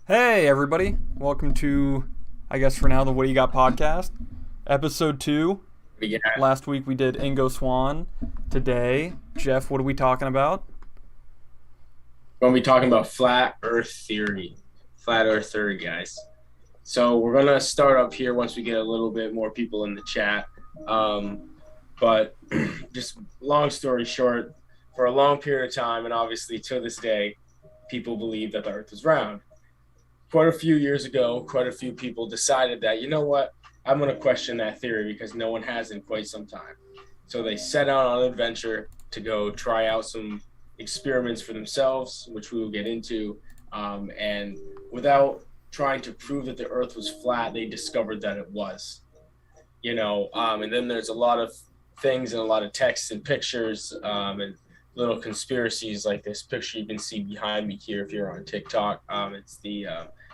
Hey, everybody. Welcome to, I guess for now, the What Do You Got podcast, episode 2. Yeah, Last week we did Ingo Swan. Today, Jeff, what are we talking about? we're going to be talking about flat Earth theory. Flat Earth theory, guys. So we're going to start up here once we get a little bit more people in the chat. But just long story short, for a long period of time, and obviously to this day, people believe that the Earth is round. Quite a few years ago, quite a few people decided that, you know what, I'm going to question that theory because no one has in quite some time. So they set out on an adventure to go try out some experiments for themselves, which we will get into. And without trying to prove that the Earth was flat, they discovered that it was. And then there's a lot of things and a lot of texts and pictures and little conspiracies like this picture you can see behind me here if you're on TikTok. It's the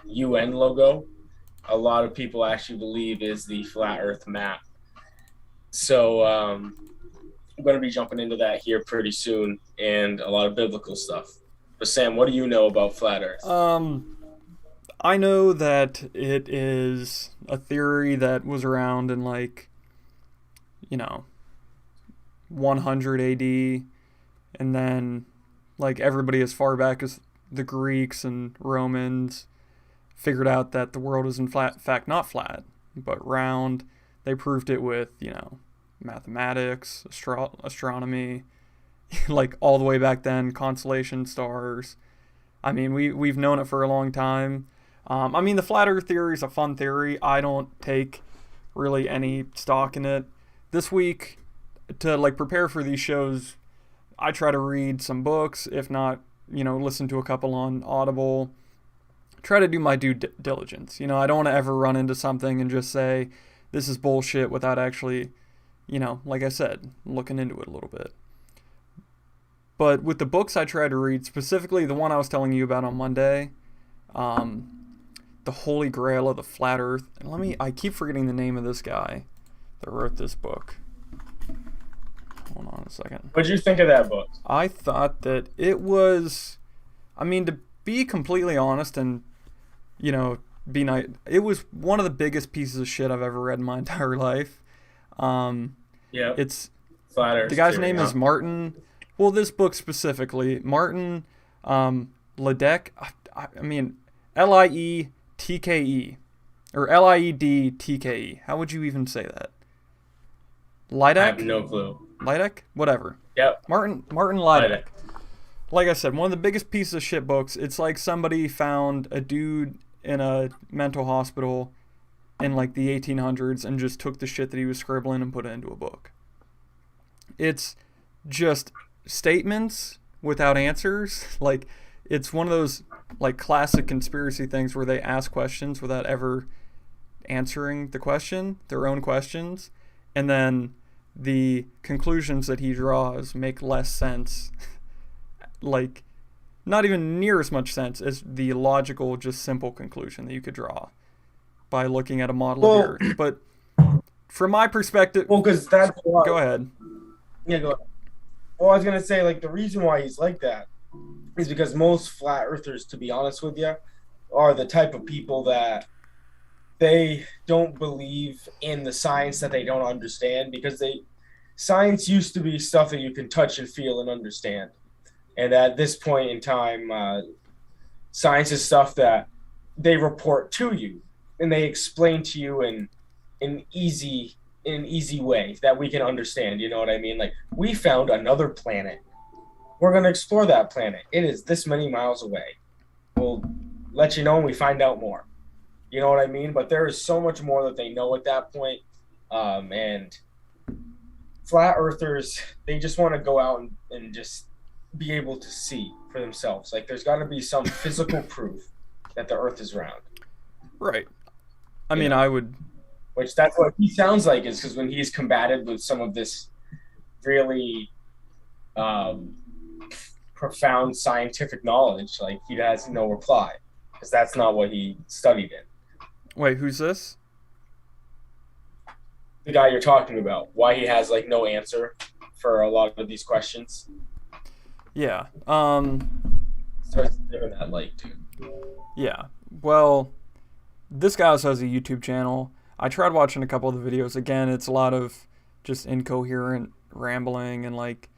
UN logo. A lot of people actually believe is the flat Earth map. So I'm going to be jumping into that here pretty soon and a lot of biblical stuff. But Sam, what do you know about flat Earth? I know that it is a theory that was around in 100 AD, and then everybody as far back as the Greeks and Romans figured out that the world is in fact not flat but round. They proved it with mathematics, astronomy, all the way back then, constellation stars. I mean, we've known it for a long time. The flat Earth theory is a fun theory. I don't take really any stock in it. This week, to prepare for these shows, I try to read some books, if not, listen to a couple on Audible. Try to do my due diligence. I don't want to ever run into something and just say, this is bullshit without actually, like I said, looking into it a little bit. But with the books I try to read, specifically the one I was telling you about on Monday, The Holy Grail of the Flat Earth. And I keep forgetting the name of this guy that wrote this book. Hold on a second. What did you think of that book? I thought that it was, to be completely honest and, be nice, it was one of the biggest pieces of shit I've ever read in my entire life. Yeah. It's, Flat Earth the guy's theory, name is Martin, well, this book specifically, Martin Liedtke, Lietke, or Liedtke. How would you even say that? Liedtke? I have no clue. Liedtke? Whatever. Yep. Martin Liedtke. Like I said, one of the biggest pieces of shit books. It's like somebody found a dude in a mental hospital in the 1800s and just took the shit that he was scribbling and put it into a book. It's just statements without answers. It's one of those classic conspiracy things where they ask questions without ever answering the question, their own questions, and then the conclusions that he draws make less sense, not even near as much sense as the logical, just simple conclusion that you could draw by looking at a model of the Earth. But from my perspective, because that's why. Go ahead. Yeah, go ahead. Well, I was gonna say the reason why he's like that is because most flat earthers, to be honest with you, are the type of people that they don't believe in the science that they don't understand, because science used to be stuff that you can touch and feel and understand. And at this point in time, science is stuff that they report to you and they explain to you in an easy way that we can understand. You know what I mean? We found another planet. We're going to explore that planet. It is this many miles away. We'll let you know when we find out more. You know what I mean? But there is so much more that they know at that point. And flat earthers, they just want to go out and just be able to see for themselves. There's got to be some physical proof that the Earth is round. Right. I would... Which that's what he sounds like, is because when he's combated with some of this really profound scientific knowledge, he has no reply, because that's not what he studied in. Wait, who's this? The guy you're talking about. Why he has no answer for a lot of these questions. Yeah. Starts living that light, dude. Yeah. Well, this guy also has a YouTube channel. I tried watching a couple of the videos. Again, it's a lot of just incoherent rambling and like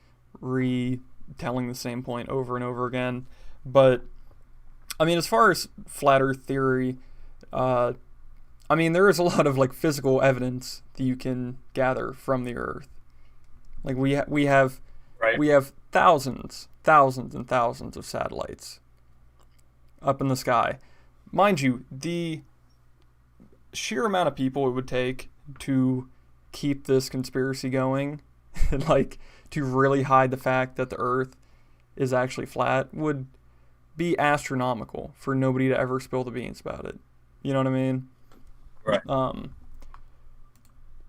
retelling the same point over and over again. But I mean, as far as flat Earth theory, I mean, there is a lot of like physical evidence that you can gather from the Earth. Like we have Right. we have thousands and thousands of satellites up in the sky. Mind you, the sheer amount of people it would take to keep this conspiracy going, like to really hide the fact that the Earth is actually flat, would be astronomical for nobody to ever spill the beans about it. You know what I mean? Right.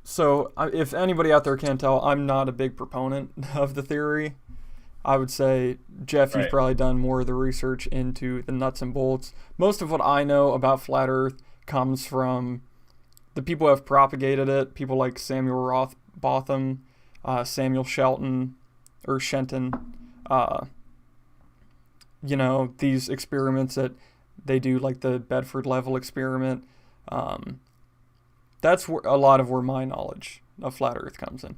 So if anybody out there can't tell, I'm not a big proponent of the theory. I would say, Jeff, you've Right. probably done more of the research into the nuts and bolts. Most of what I know about flat Earth comes from the people who have propagated it, people like Samuel Rothbotham, Samuel Shenton, these experiments that they do, like the Bedford level experiment. That's where a lot of where my knowledge of flat Earth comes in.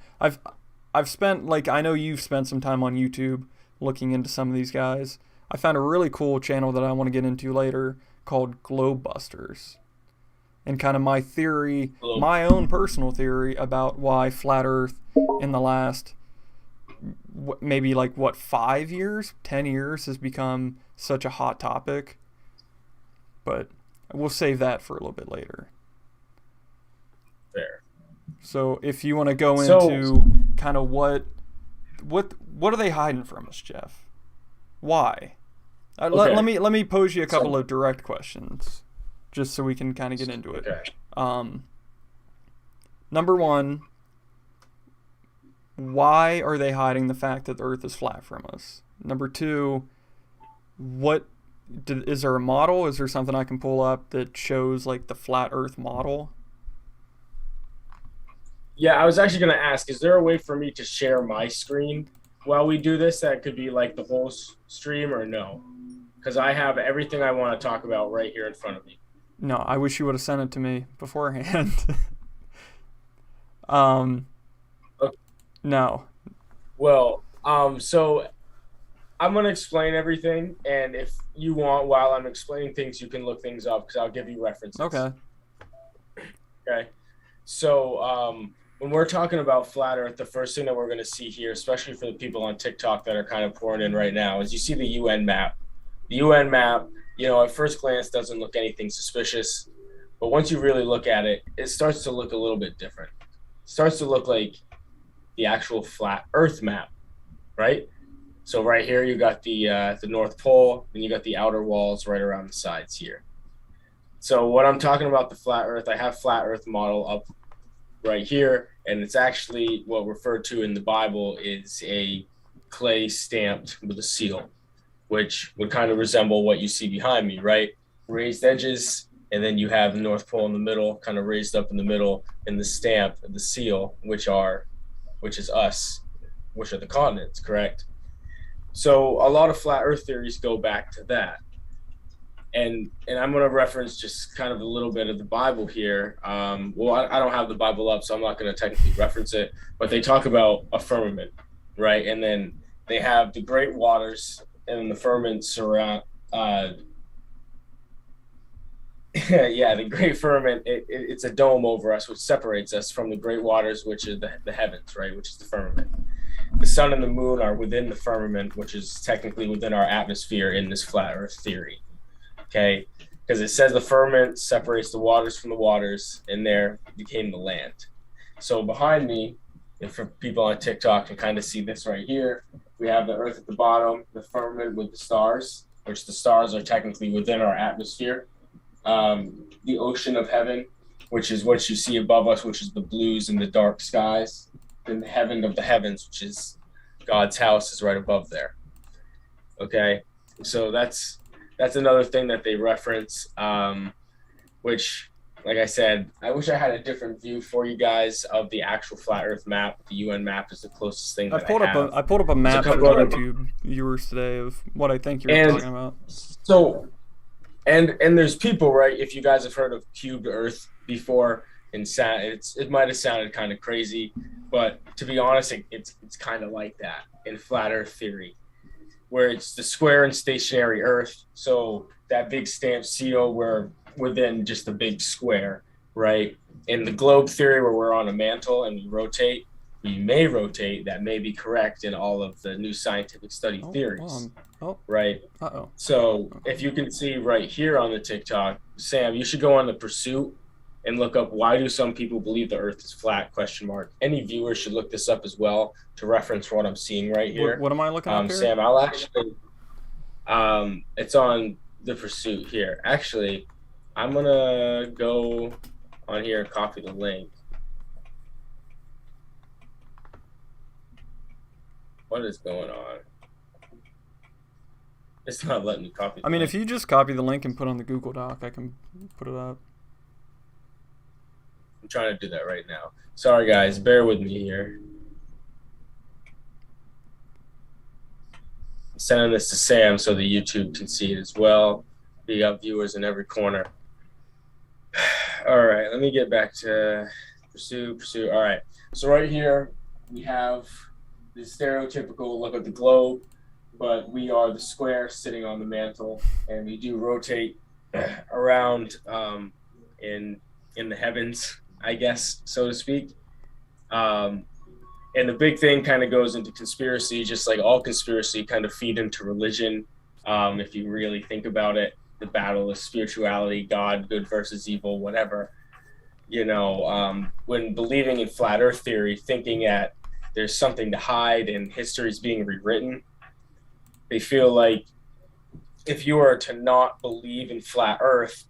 I've spent, like, I know you've spent some time on YouTube looking into some of these guys. I found a really cool channel that I want to get into later called Globebusters. And kind of my theory, my own personal theory about why flat Earth in the last maybe 5 years, 10 years has become such a hot topic. But we'll save that for a little bit later. Fair. So if you want to go into kind of what are they hiding from us, Jeff? Why? Okay. Let me pose you a couple of direct questions, just so we can kind of get into it. Okay. Number one, why are they hiding the fact that the Earth is flat from us? Number two, is there a model? Is there something I can pull up that shows like the flat Earth model? Yeah, I was actually going to ask, is there a way for me to share my screen while we do this? That could be like the whole stream, or no? Because I have everything I want to talk about right here in front of me. No, I wish you would have sent it to me beforehand. Okay. No. Well, so I'm going to explain everything, and if you want, while I'm explaining things, you can look things up, because I'll give you references. Okay. Okay. So when we're talking about flat Earth, the first thing that we're going to see here, especially for the people on TikTok that are kind of pouring in right now, is you see the UN map. The UN map, at first glance doesn't look anything suspicious, but once you really look at it, it starts to look a little bit different. It starts to look like the actual flat Earth map, right? So right here, you got the North Pole, and you got the outer walls right around the sides here. So what I'm talking about, the flat Earth, I have flat Earth model up right here, and it's actually what referred to in the Bible is a clay stamped with a seal, which would kind of resemble what you see behind me, right? Raised edges, and then you have the North Pole in the middle, kind of raised up in the middle, and the stamp, the seal, which is us, which are the continents, correct? So a lot of flat Earth theories go back to that. And I'm going to reference just kind of a little bit of the Bible here. I don't have the Bible up, so I'm not going to technically reference it. But they talk about a firmament, right? And then they have the great waters, and the firmament surround. The great firmament. It's a dome over us, which separates us from the great waters, which are the heavens, right? Which is the firmament. The sun and the moon are within the firmament, which is technically within our atmosphere in this flat Earth theory. Okay, because it says the firmament separates the waters from the waters, and there became the land. So behind me, and for people on TikTok can kind of see this right here, we have the Earth at the bottom, the firmament with the stars, which the stars are technically within our atmosphere. The ocean of heaven, which is what you see above us, which is the blues and the dark skies. Then the heaven of the heavens, which is God's house, is right above there. Okay, so that's another thing that they reference, which, like I said, I wish I had a different view for you guys of the actual flat Earth map. The UN map is the closest thing that I pulled up a map for YouTube viewers today of what I think you're talking about. So, And there's people, right? If you guys have heard of cubed Earth before, it might have sounded kind of crazy, but to be honest, it's kind of like that in flat Earth theory, where it's the square and stationary Earth. So that big stamp seal, we're within just a big square, right? In the globe theory, where we're on a mantle and we may rotate. That may be correct in all of the new scientific study theories, right? Uh-oh. So if you can see right here on the TikTok, Sam, you should go on the Pursuit and look up why do some people believe the Earth is flat? ? Any viewers should look this up as well to reference what I'm seeing right here. What am I looking up here? Sam, I'll actually, it's on the Pursuit here. Actually, I'm gonna go on here and copy the link. What is going on? It's not letting me copy. I mean, if you just copy the link and put on the Google Doc, I can put it up. I'm trying to do that right now. Sorry, guys. Bear with me here. I'm sending this to Sam so the YouTube can see it as well. We got viewers in every corner. All right, let me get back to Pursue. All right. So right here, we have the stereotypical look at the globe, but we are the square sitting on the mantle, and we do rotate around in the heavens, I guess, so to speak. And the big thing kind of goes into conspiracy, just like all conspiracy kind of feed into religion. If you really think about it, the battle of spirituality, God, good versus evil, whatever. You know, when believing in flat Earth theory, thinking that there's something to hide and history is being rewritten, they feel like if you were to not believe in flat Earth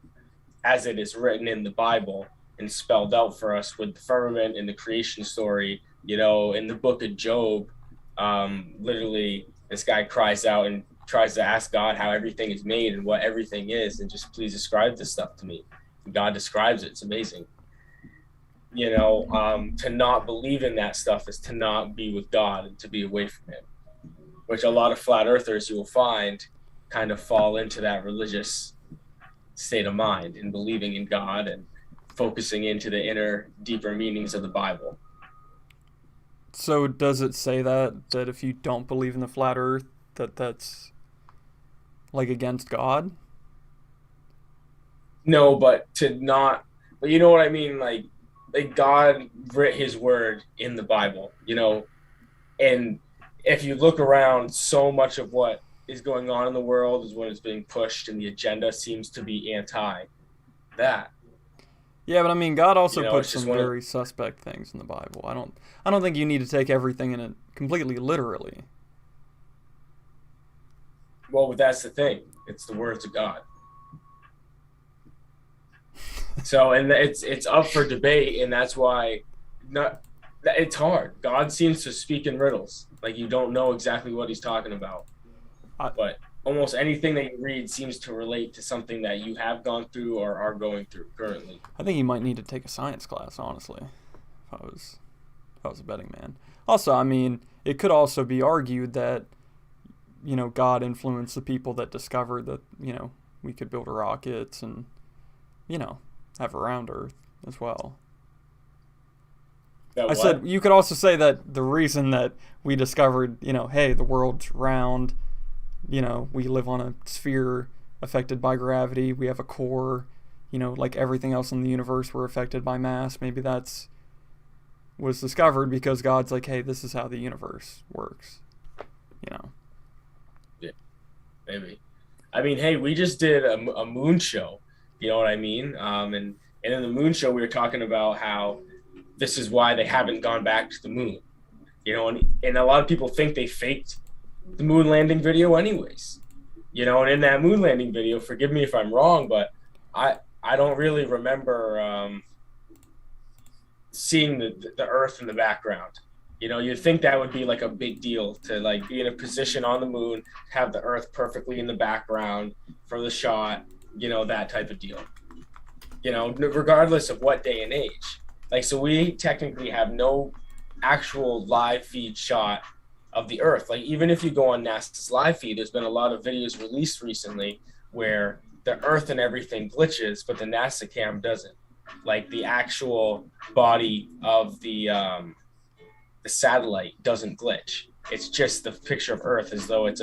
as it is written in the Bible and spelled out for us with the firmament and the creation story, you know, in the book of Job, literally this guy cries out and tries to ask God how everything is made and what everything is, and just please describe this stuff to me. And God describes it. It's amazing. You know, to not believe in that stuff is to not be with God and to be away from him, which a lot of flat earthers you will find kind of fall into that religious state of mind in believing in God and focusing into the inner, deeper meanings of the Bible. So does it say that if you don't believe in the flat Earth, that's like against God? No, but you know what I mean? Like God writ his word in the Bible, you know, and if you look around, so much of what is going on in the world is what is being pushed, and the agenda seems to be anti that. Yeah, but I mean, God also puts some very suspect things in the Bible. I don't think you need to take everything in it completely literally. Well, that's the thing. It's the words of God. So, and it's up for debate, and that's why it's hard. God seems to speak in riddles. Like, you don't know exactly what he's talking about. But almost anything that you read seems to relate to something that you have gone through or are going through currently. I think you might need to take a science class, honestly, if I was a betting man. Also, I mean, it could also be argued that, you know, God influenced the people that discovered that, you know, we could build rockets and, you know, have a round Earth as well. I said you could also say that the reason that we discovered, you know, hey, the world's round, you know, we live on a sphere affected by gravity, we have a core, you know, like everything else in the universe, we're affected by mass. Maybe was discovered because God's like, hey, this is how the universe works, you know. Yeah, maybe. I mean, hey, we just did a moon show, you know what I mean? And in the moon show, we were talking about how this is why they haven't gone back to the moon, you know, and a lot of people think they faked the moon landing video anyways, you know, and in that moon landing video, forgive me if I'm wrong, but I don't really remember seeing the Earth in the background. You know, you'd think that would be like a big deal to like be in a position on the moon, have the Earth perfectly in the background for the shot, you know, that type of deal, you know, regardless of what day and age. Like, so we technically have no actual live feed shot of the Earth. Like, even if you go on NASA's live feed, there's been a lot of videos released recently where the Earth and everything glitches, but the NASA cam doesn't. Like the actual body of the satellite doesn't glitch. It's just the picture of Earth as though it's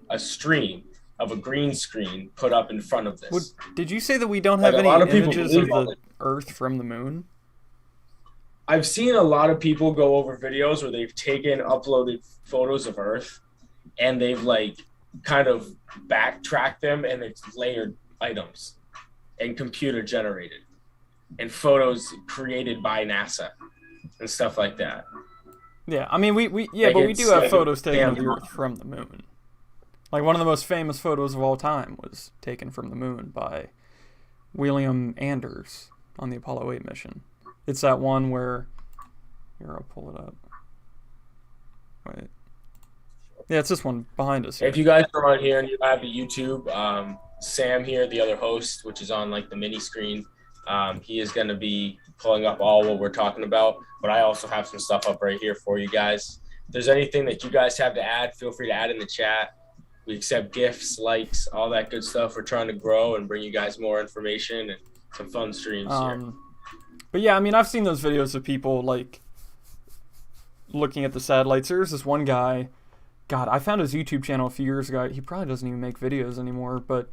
a stream of a green screen put up in front of this. Did you say that we don't have any images of the Earth from the moon? I've seen a lot of people go over videos where they've uploaded photos of Earth, and they've like kind of backtracked them, and it's layered items and computer generated and photos created by NASA and stuff like that. Yeah, I mean, but we do have photos taken of the Earth from the moon. Like, one of the most famous photos of all time was taken from the moon by William Anders on the Apollo 8 mission. It's that one where... Here, I'll pull it up. Wait. Yeah, it's this one behind us here. If you guys are on here and you have a YouTube, Sam here, the other host, which is on, like, the mini screen, he is going to be pulling up all what we're talking about. But I also have some stuff up right here for you guys. If there's anything that you guys have to add, feel free to add in the chat. We accept gifts, likes, all that good stuff. We're trying to grow and bring you guys more information and some fun streams here. But yeah, I mean, I've seen those videos of people, like, looking at the satellites. There's this one guy, God, I found his YouTube channel a few years ago. He probably doesn't even make videos anymore, but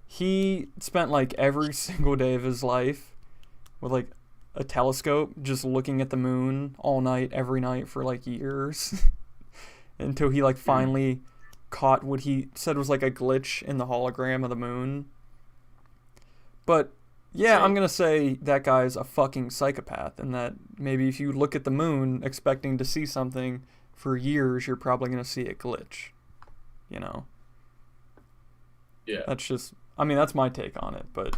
he spent, like, every single day of his life with, like, a telescope just looking at the moon all night, every night for, like, years. Until he, like, finally caught what he said was, like, a glitch in the hologram of the moon. But... yeah, I'm going to say that guy's a fucking psychopath, and that maybe if you look at the moon expecting to see something for years, you're probably going to see a glitch, you know? Yeah. That's just, I mean, that's my take on it, but,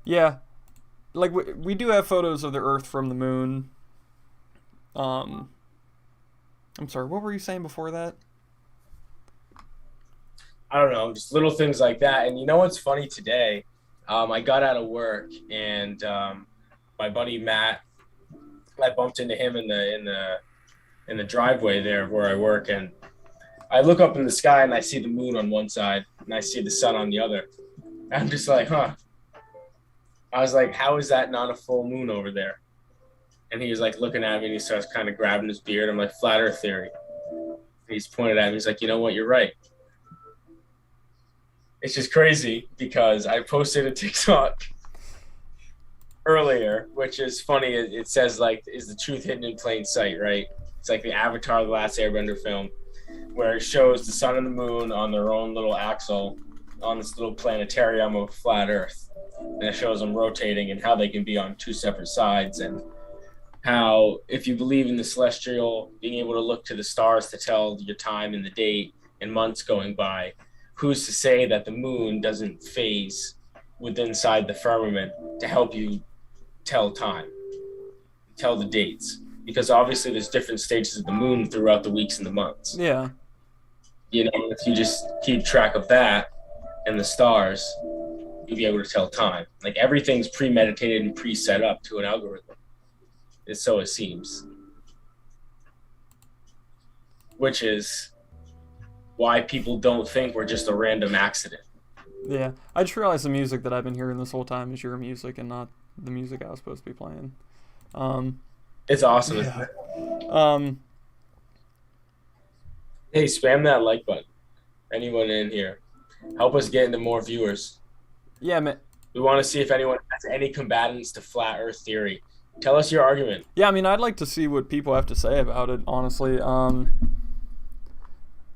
yeah, like, we do have photos of the Earth from the moon. I'm sorry, what were you saying before that? I don't know, just little things like that. And you know what's funny today? I got out of work, and my buddy Matt, I bumped into him in the driveway there where I work, and I look up in the sky and I see the moon on one side and I see the sun on the other. I'm just like, huh. I was like, how is that not a full moon over there? And he was like looking at me, and he starts kind of grabbing his beard. I'm like, flat Earth theory. And he's pointed at me. He's like, you know what? You're right. It's just crazy because I posted a TikTok earlier, which is funny. It says, like, is the truth hidden in plain sight, right? It's like the Avatar, the Last Airbender film, where it shows the sun and the moon on their own little axle on this little planetarium of flat Earth. And it shows them rotating and how they can be on two separate sides, and how if you believe in the celestial, being able to look to the stars to tell your time and the date and months going by, who's to say that the moon doesn't phase inside the firmament to help you tell time, tell the dates? Because obviously there's different stages of the moon throughout the weeks and the months. Yeah. You know, if you just keep track of that and the stars, you'll be able to tell time. Like, everything's premeditated and pre-set up to an algorithm. So it seems. Which is why people don't think we're just a random accident. Yeah, I just realized the music that I've been hearing this whole time is your music and not the music I was supposed to be playing. It's awesome. Yeah. Hey, spam that like button. Anyone in here. Help us get into more viewers. Yeah, man. We want to see if anyone has any combatants to flat Earth theory. Tell us your argument. Yeah, I mean, I'd like to see what people have to say about it, honestly.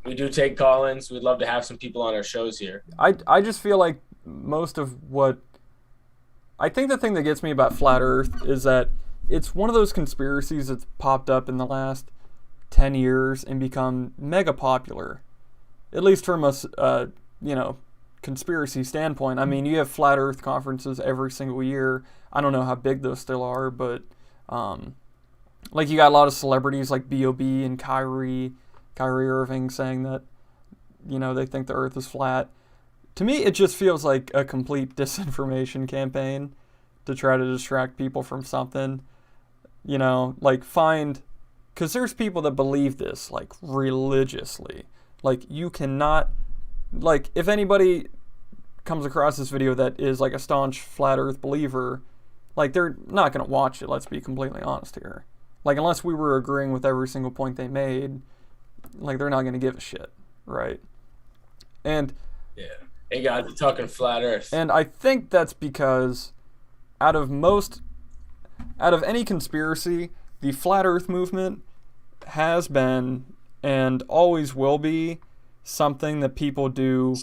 We do take call-ins. We'd love to have some people on our shows here. I just feel like most of what... I think the thing that gets me about Flat Earth is that it's one of those conspiracies that's popped up in the last 10 years and become mega popular. At least from a, conspiracy standpoint. I mean, you have Flat Earth conferences every single year. I don't know how big those still are, but, like, you got a lot of celebrities like B.O.B. and Kyrie Irving saying that, they think the Earth is flat. To me, it just feels like a complete disinformation campaign to try to distract people from something. Because there's people that believe this, like, religiously. Like, you cannot like, if anybody comes across this video that is like a staunch flat Earth believer, like, they're not gonna watch it. Let's be completely honest here. Like, unless we were agreeing with every single point they made, like, they're not gonna give a shit, right? And Yeah. Hey guys, we're talking flat Earth. And I think that's because out of any conspiracy, the flat Earth movement has been and always will be something that people do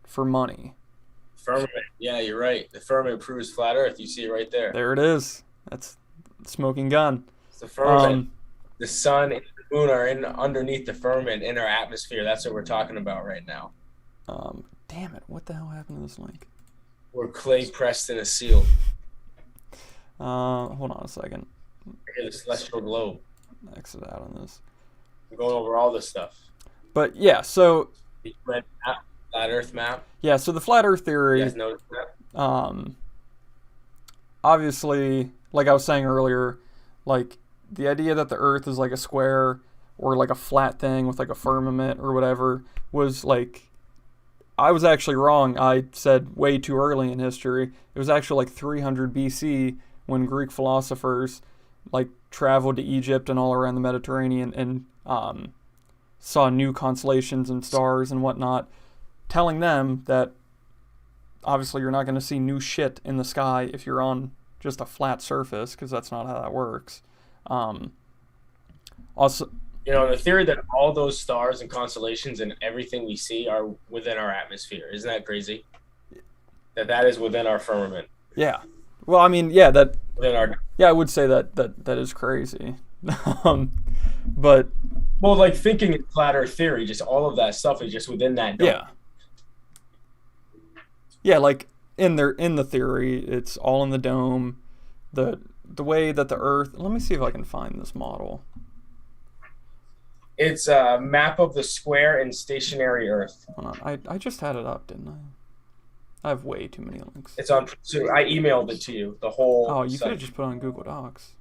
for money. Firmament. Yeah, you're right. The firmament proves flat Earth. You see it right there. There it is. That's smoking gun. It's the firmament. The sun and the moon are underneath the firmament in our atmosphere. That's what we're talking about right now. Damn it! What the hell happened to this link? We're clay pressed in a seal. Hold on a second. The celestial globe. Exit out on this. We're going over all this stuff. But yeah, so The red map, flat Earth map. yeah, so the flat Earth You theory. guys notice that? Obviously, like I was saying earlier, like the idea that the Earth is like a square or like a flat thing with like a firmament or whatever was like, I was actually wrong. I said way too early in history. It was actually like 300 BC when Greek philosophers like traveled to Egypt and all around the Mediterranean and saw new constellations and stars and whatnot, telling them that obviously you're not going to see new shit in the sky if you're on just a flat surface, because that's not how that works. Also, You know, the theory that all those stars and constellations and everything we see are within our atmosphere. Isn't that crazy? That is within our firmament. yeah. Well, I mean, yeah, Within our I would say that is crazy. But well, like thinking in flat Earth theory, just all of that stuff is just within that dome. yeah. Yeah, like in the theory, it's all in the dome. The way that the Earth. Let me see if I can find this model. It's a map of the square and stationary Earth. Hold on, I just had it up, didn't I? I have way too many links. It's on. So I emailed it to you. The whole. Oh, you site. could have just put it on Google Docs.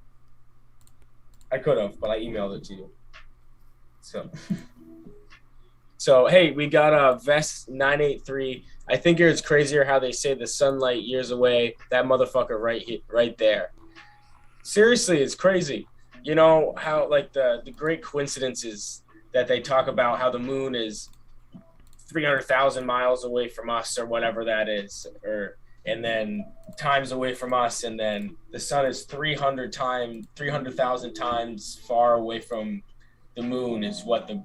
I could have, but I emailed it to you. So hey, we got a Vest 983. I think it's crazier how they say the sunlight years away. That motherfucker right there. Seriously, it's crazy. You know how like the great coincidences that they talk about, how the moon is 300,000 miles away from us or whatever that is, and then times away from us, and then the sun is 300,000 times far away from the moon is what the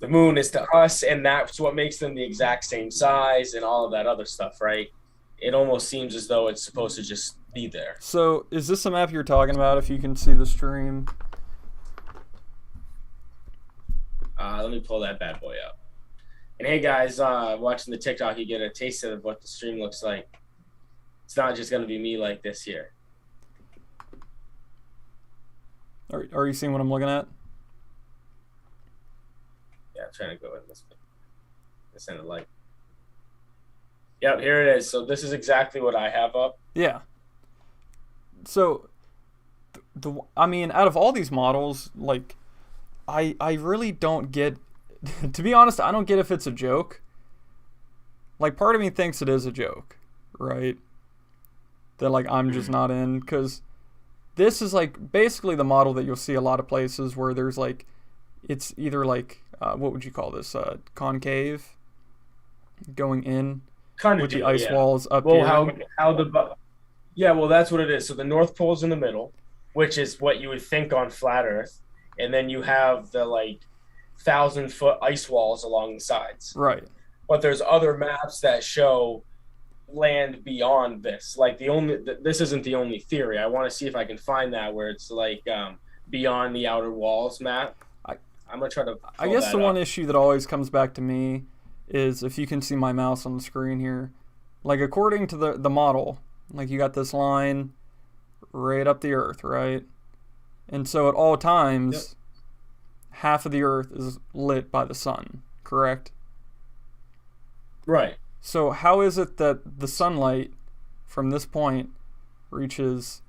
moon is to us, and that's what makes them the exact same size and all of that other stuff, right? It almost seems as though it's supposed to just be there. So, is this the map you're talking about, if you can see the stream? Let me pull that bad boy up. And hey guys, watching the TikTok, you get a taste of what the stream looks like. It's not just going to be me like this here. Are you seeing what I'm looking at? Yeah, I'm trying to go in this way. Send a light. Yep, here it is. So this is exactly what I have up. Yeah. So, I mean, out of all these models, like, I really don't get, to be honest, I don't get if it's a joke. Like, part of me thinks it is a joke, right? That, like, I'm just not in, because this is, like, basically the model that you'll see a lot of places where there's, like, it's either, like, what would you call this, concave, going in, with the ice walls up here. Yeah, well, that's what it is. So the North Pole's in the middle, which is what you would think on flat Earth. And then you have the, like, 1,000-foot ice walls along the sides. Right. But there's other maps that show land beyond this. Like, this isn't the only theory. I want to see if I can find that where it's, like, beyond the outer walls map. I'm going to try to I guess the one issue that always comes back to me is, if you can see my mouse on the screen here, like, according to the model, like, you got this line right up the Earth, right? And so at all times, half of the Earth is lit by the sun, correct? Right. So how is it that the sunlight from this point reaches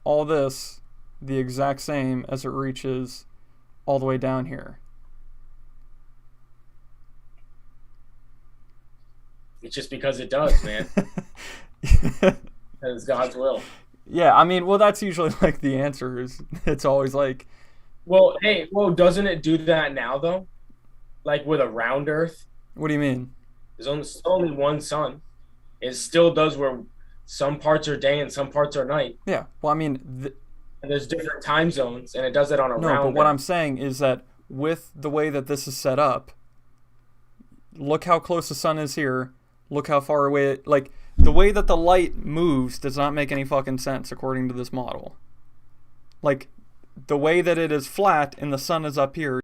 all this the exact same as it reaches all the way down here? It's just because it does, man. It's God's will. Yeah, I mean, well, that's usually like the answer is it's always like, Well, hey, doesn't it do that now though? Like with a round Earth, what do you mean? there's only one sun. It still does where some parts are day and some parts are night. Yeah, well, I mean, And there's different time zones, and it does it on a no, round but what Earth. I'm saying is that with the way that this is set up, look how close the sun is here. Look how far away it, like, the way that the light moves does not make any fucking sense according to this model. Like, the way that it is flat and the sun is up here,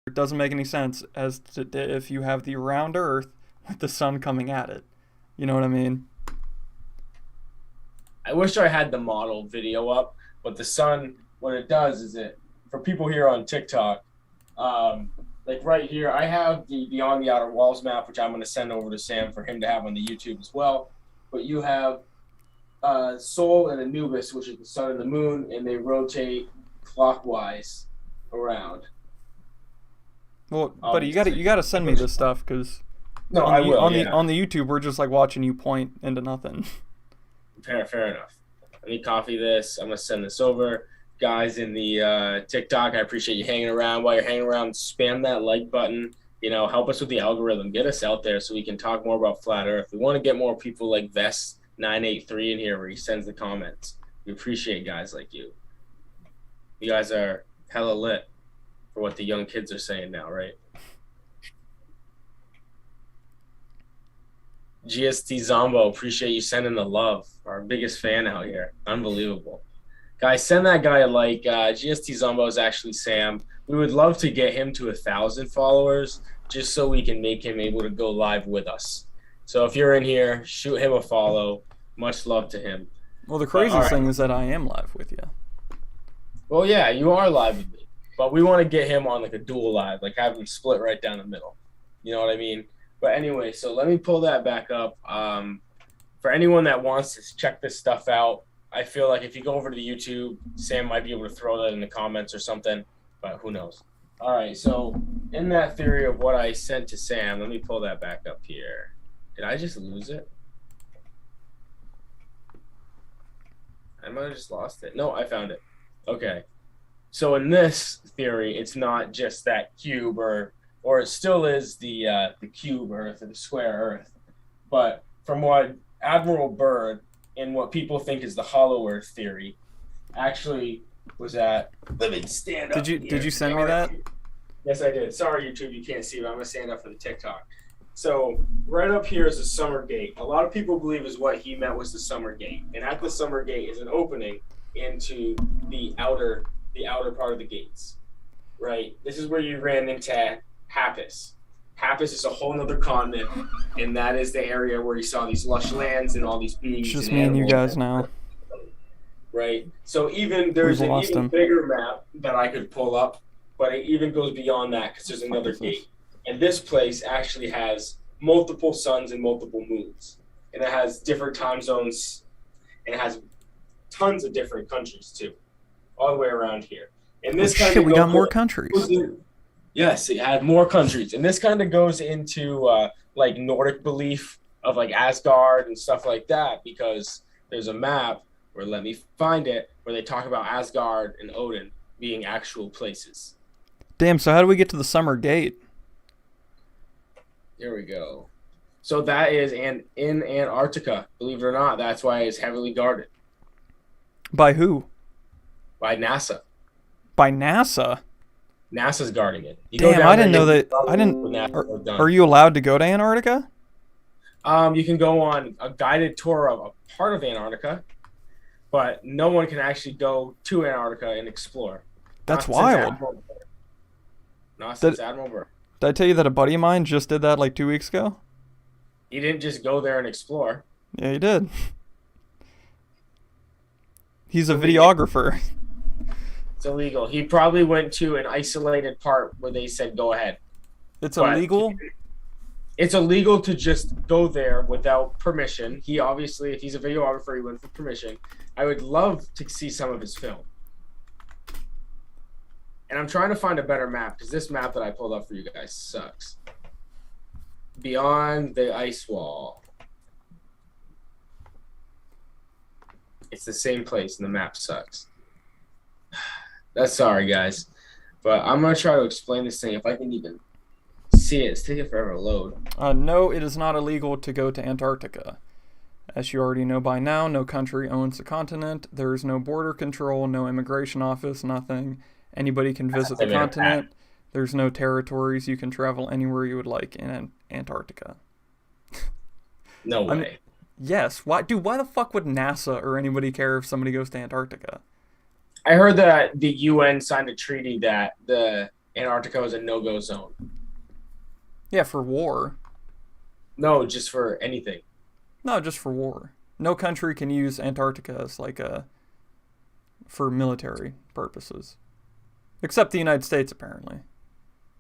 it doesn't make any sense as to if you have the round Earth with the sun coming at it. You know what I mean? I wish I had the model video up, but the sun, what it does is for people here on TikTok, like right here, I have the Beyond the Outer Walls map, which I'm going to send over to Sam for him to have on the YouTube as well. But you have Sol and Anubis, which is the sun and the moon, and they rotate clockwise around. Well, buddy, you gotta send me this stuff because No, on I the, will. on Yeah. the on the YouTube we're just like watching you point into nothing. Fair enough. Let me copy this. I'm gonna send this over, guys. In the TikTok, I appreciate you hanging around. While you're hanging around, spam that like button. You know, help us with the algorithm. Get us out there so we can talk more about flat Earth. We want to get more people like Vest983 in here where he sends the comments. We appreciate guys like you. You guys are hella lit for what the young kids are saying now, right? GST Zombo, appreciate you sending the love. Our biggest fan out here. Unbelievable. Guys, send that guy a like. GST Zombo is actually Sam. We would love to get him to 1,000 followers just so we can make him able to go live with us. So if you're in here, shoot him a follow. Much love to him. Well, the craziest right. thing is that I am live with you. Well, yeah, you are live with me. But we want to get him on like a dual live, like have him split right down the middle. You know what I mean? But anyway, so let me pull that back up. For anyone that wants to check this stuff out, I feel like if you go over to the YouTube, Sam might be able to throw that in the comments or something, but who knows? All right, so in that theory of what I sent to Sam, let me pull that back up here. Did I just lose it? I might have just lost it. No, I found it. Okay. So in this theory, it's not just that cube or it still is the cube Earth or the square Earth. But from what Admiral Byrd and what people think is the hollow Earth theory actually was at. Let me stand up. Did you send me that? Yes, I did. Sorry, YouTube, you can't see it. I'm gonna stand up for the TikTok. So right up here is the summer gate. A lot of people believe is what he meant was the summer gate, and at the summer gate is an opening into the outer part of the gates. Right. This is where you ran into Happus. Happus is a whole nother continent, and that is the area where you saw these lush lands and all these beings. It's just and me and you animals. guys now. Right. So there's We've an lost even him. bigger map that I could pull up, but it even goes beyond that because there's another gate. And this place actually has multiple suns and multiple moons, and it has different time zones, and it has tons of different countries too, all the way around here. And this kind of we got more countries. Yes, it had more countries, and this kind of goes into like Nordic belief of like Asgard and stuff like that, because there's a map where, let me find it, where they talk about Asgard and Odin being actual places. Damn, so how do we get to the summer gate? Here we go. So that is in Antarctica, believe it or not. That's why it's heavily guarded By who? by NASA. By NASA? NASA's guarding it. You go Damn, down I didn't there, know that. you'll I didn't. when NASA is done. Are you allowed to go to Antarctica? You can go on a guided tour of a part of Antarctica, but no one can actually go to Antarctica and explore. That's Not wild. Since Admiral Byrd. Did I tell you that a buddy of mine just did that like 2 weeks ago? He didn't just go there and explore. Yeah, he did. He's a videographer. It's illegal. He probably went to an isolated part where they said go ahead. It's But illegal? It's illegal to just go there without permission. He obviously, if he's a videographer, he went for permission. I would love to see some of his film. And I'm trying to find a better map because this map that I pulled up for you guys sucks. beyond the ice wall. It's the same place, and the map sucks. That's sorry, guys. But I'm going to try to explain this thing if I can even see it. It's taking forever to load. No, it is not illegal to go to Antarctica. As you already know by now, no country owns the continent. There is no border control, no immigration office, nothing. Anybody can visit the continent. There's no territories. You can travel anywhere you would like in Antarctica. No way. Yes. Why the fuck would NASA or anybody care if somebody goes to Antarctica? I heard that the UN signed a treaty that the Antarctica is a no-go zone. Yeah, for war. No, just for anything. No, just for war. No country can use Antarctica as for military purposes. Except the United States, apparently.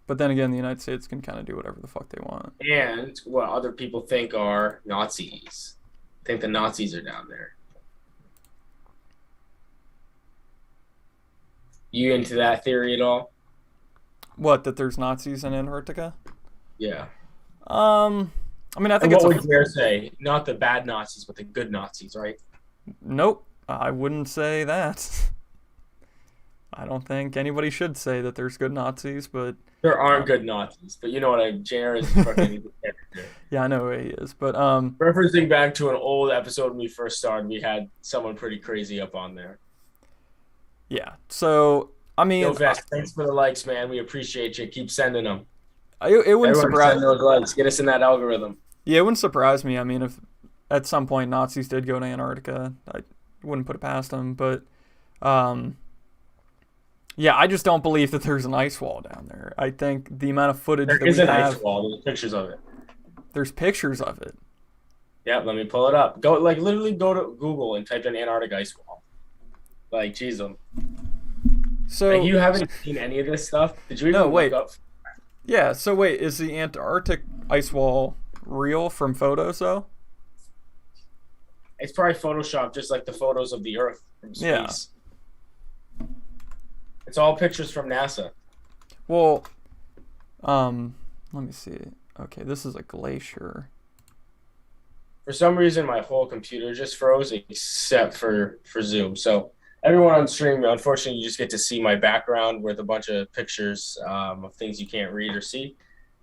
But then again, the United States can kind of do whatever the fuck they want. And what other people think are Nazis. Think the Nazis are down there. You into that theory at all? What, that there's Nazis in Antarctica? Yeah. I mean, I think what would you say? Not the bad Nazis, but the good Nazis, right? Nope. I wouldn't say that. I don't think anybody should say that there's good Nazis, but... There aren't good Nazis, but you know what JR is fucking character. Yeah, I know who he is, but... Referencing back to an old episode when we first started, we had someone pretty crazy up on there. Yeah, so, I mean... Yo, Vest, thanks for the likes, man. We appreciate you. Keep sending them. It wouldn't surprise... Send those likes. Get us in that algorithm. Yeah, it wouldn't surprise me. I mean, if at some point Nazis did go to Antarctica, I wouldn't put it past them, but... Yeah, I just don't believe that there's an ice wall down there. I think the amount of footage there is an ice wall. There's pictures of it. There's pictures of it. Yeah, let me pull it up. Literally go to Google and type in Antarctic ice wall. Like, jeez. So you haven't seen any of this stuff? Did you even look up? Yeah. So wait, is the Antarctic ice wall real from photos though? It's probably Photoshop, just like the photos of the Earth from space. Yeah. It's all pictures from NASA. Well, let me see. Okay, this is a glacier. For some reason, my whole computer just froze, except for Zoom. So everyone on stream, unfortunately, you just get to see my background with a bunch of pictures of things you can't read or see.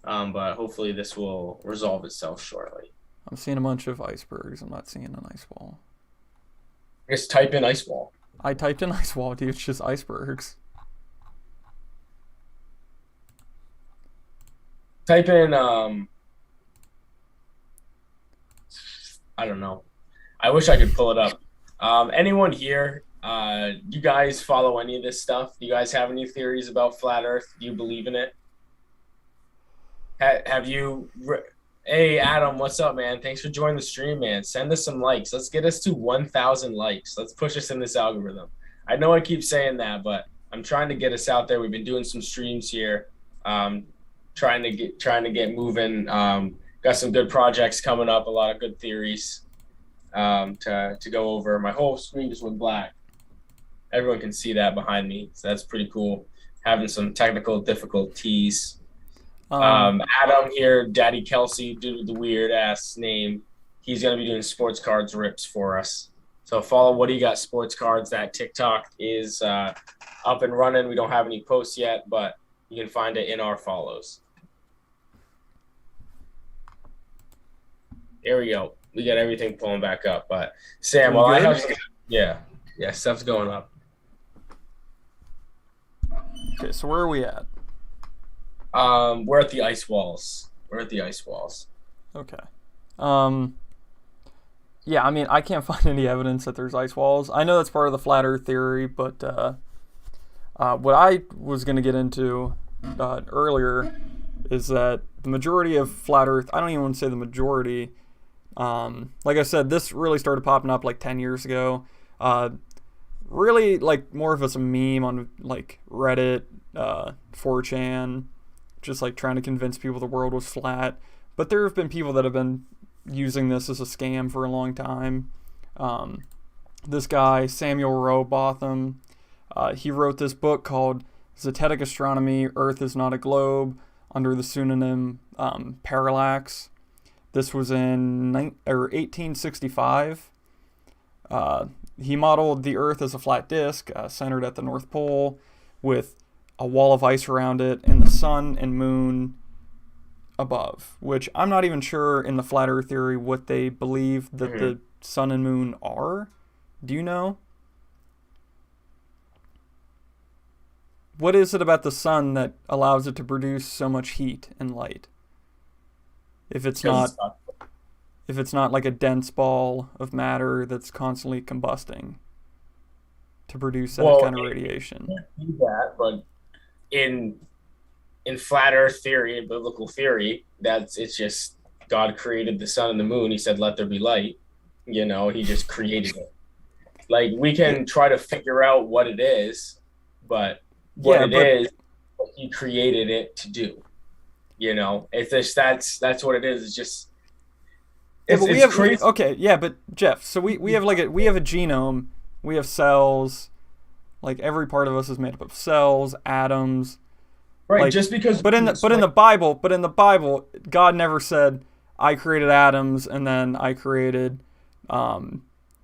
But hopefully this will resolve itself shortly. I'm seeing a bunch of icebergs. I'm not seeing an ice wall. Just type in ice wall. I typed in ice wall, dude. It's just icebergs. Type in, I don't know. I wish I could pull it up. Anyone here, you guys follow any of this stuff? Do you guys have any theories about flat Earth? Do you believe in it? Have you... Hey, Adam, what's up, man? Thanks for joining the stream, man. Send us some likes. Let's get us to 1,000 likes. Let's push us in this algorithm. I know I keep saying that, but I'm trying to get us out there. We've been doing some streams here. Trying to get moving. Got some good projects coming up, a lot of good theories to go over. My whole screen just went black. Everyone can see that behind me, so that's pretty cool. Having some technical difficulties. Adam here, Daddy Kelsey, due to the weird ass name, he's gonna be doing sports cards rips for us. So follow What Do You Got Sports Cards. That TikTok is up and running. We don't have any posts yet, but you can find it in our follows. There we go. We got everything pulling back up. But Sam, while I have stuff's going up. Okay, so where are we at? We're at the ice walls. Okay. Yeah, I mean, I can't find any evidence that there's ice walls. I know that's part of the flat Earth theory, but what I was going to get into earlier is that the majority of flat Earth, I don't even want to say the majority, like I said, this really started popping up like 10 years ago. Really like more of as a meme on like Reddit, 4chan, just like trying to convince people the world was flat. But there have been people that have been using this as a scam for a long time. This guy, Samuel Rowbotham, he wrote this book called Zetetic Astronomy, Earth is Not a Globe. under the pseudonym Parallax. This was in 1865. He modeled the Earth as a flat disk centered at the North Pole with a wall of ice around it and the sun and moon above, which I'm not even sure in the flat Earth theory what they believe that the sun and moon are. Do you know? What is it about the sun that allows it to produce so much heat and light? If it's not like a dense ball of matter that's constantly combusting to produce that kind of radiation. Do that, but in flat Earth theory and biblical theory, it's just God created the sun and the moon. He said, "Let there be light." He just created it. Like, we can try to figure out what it is, but what he created it to do. It's just that's what it is. It's just crazy. Okay, yeah, but Jeff, so we have we have a genome, we have cells, like every part of us is made up of cells, atoms. Right, like, just because but in the Bible, God never said, "I created atoms and then I created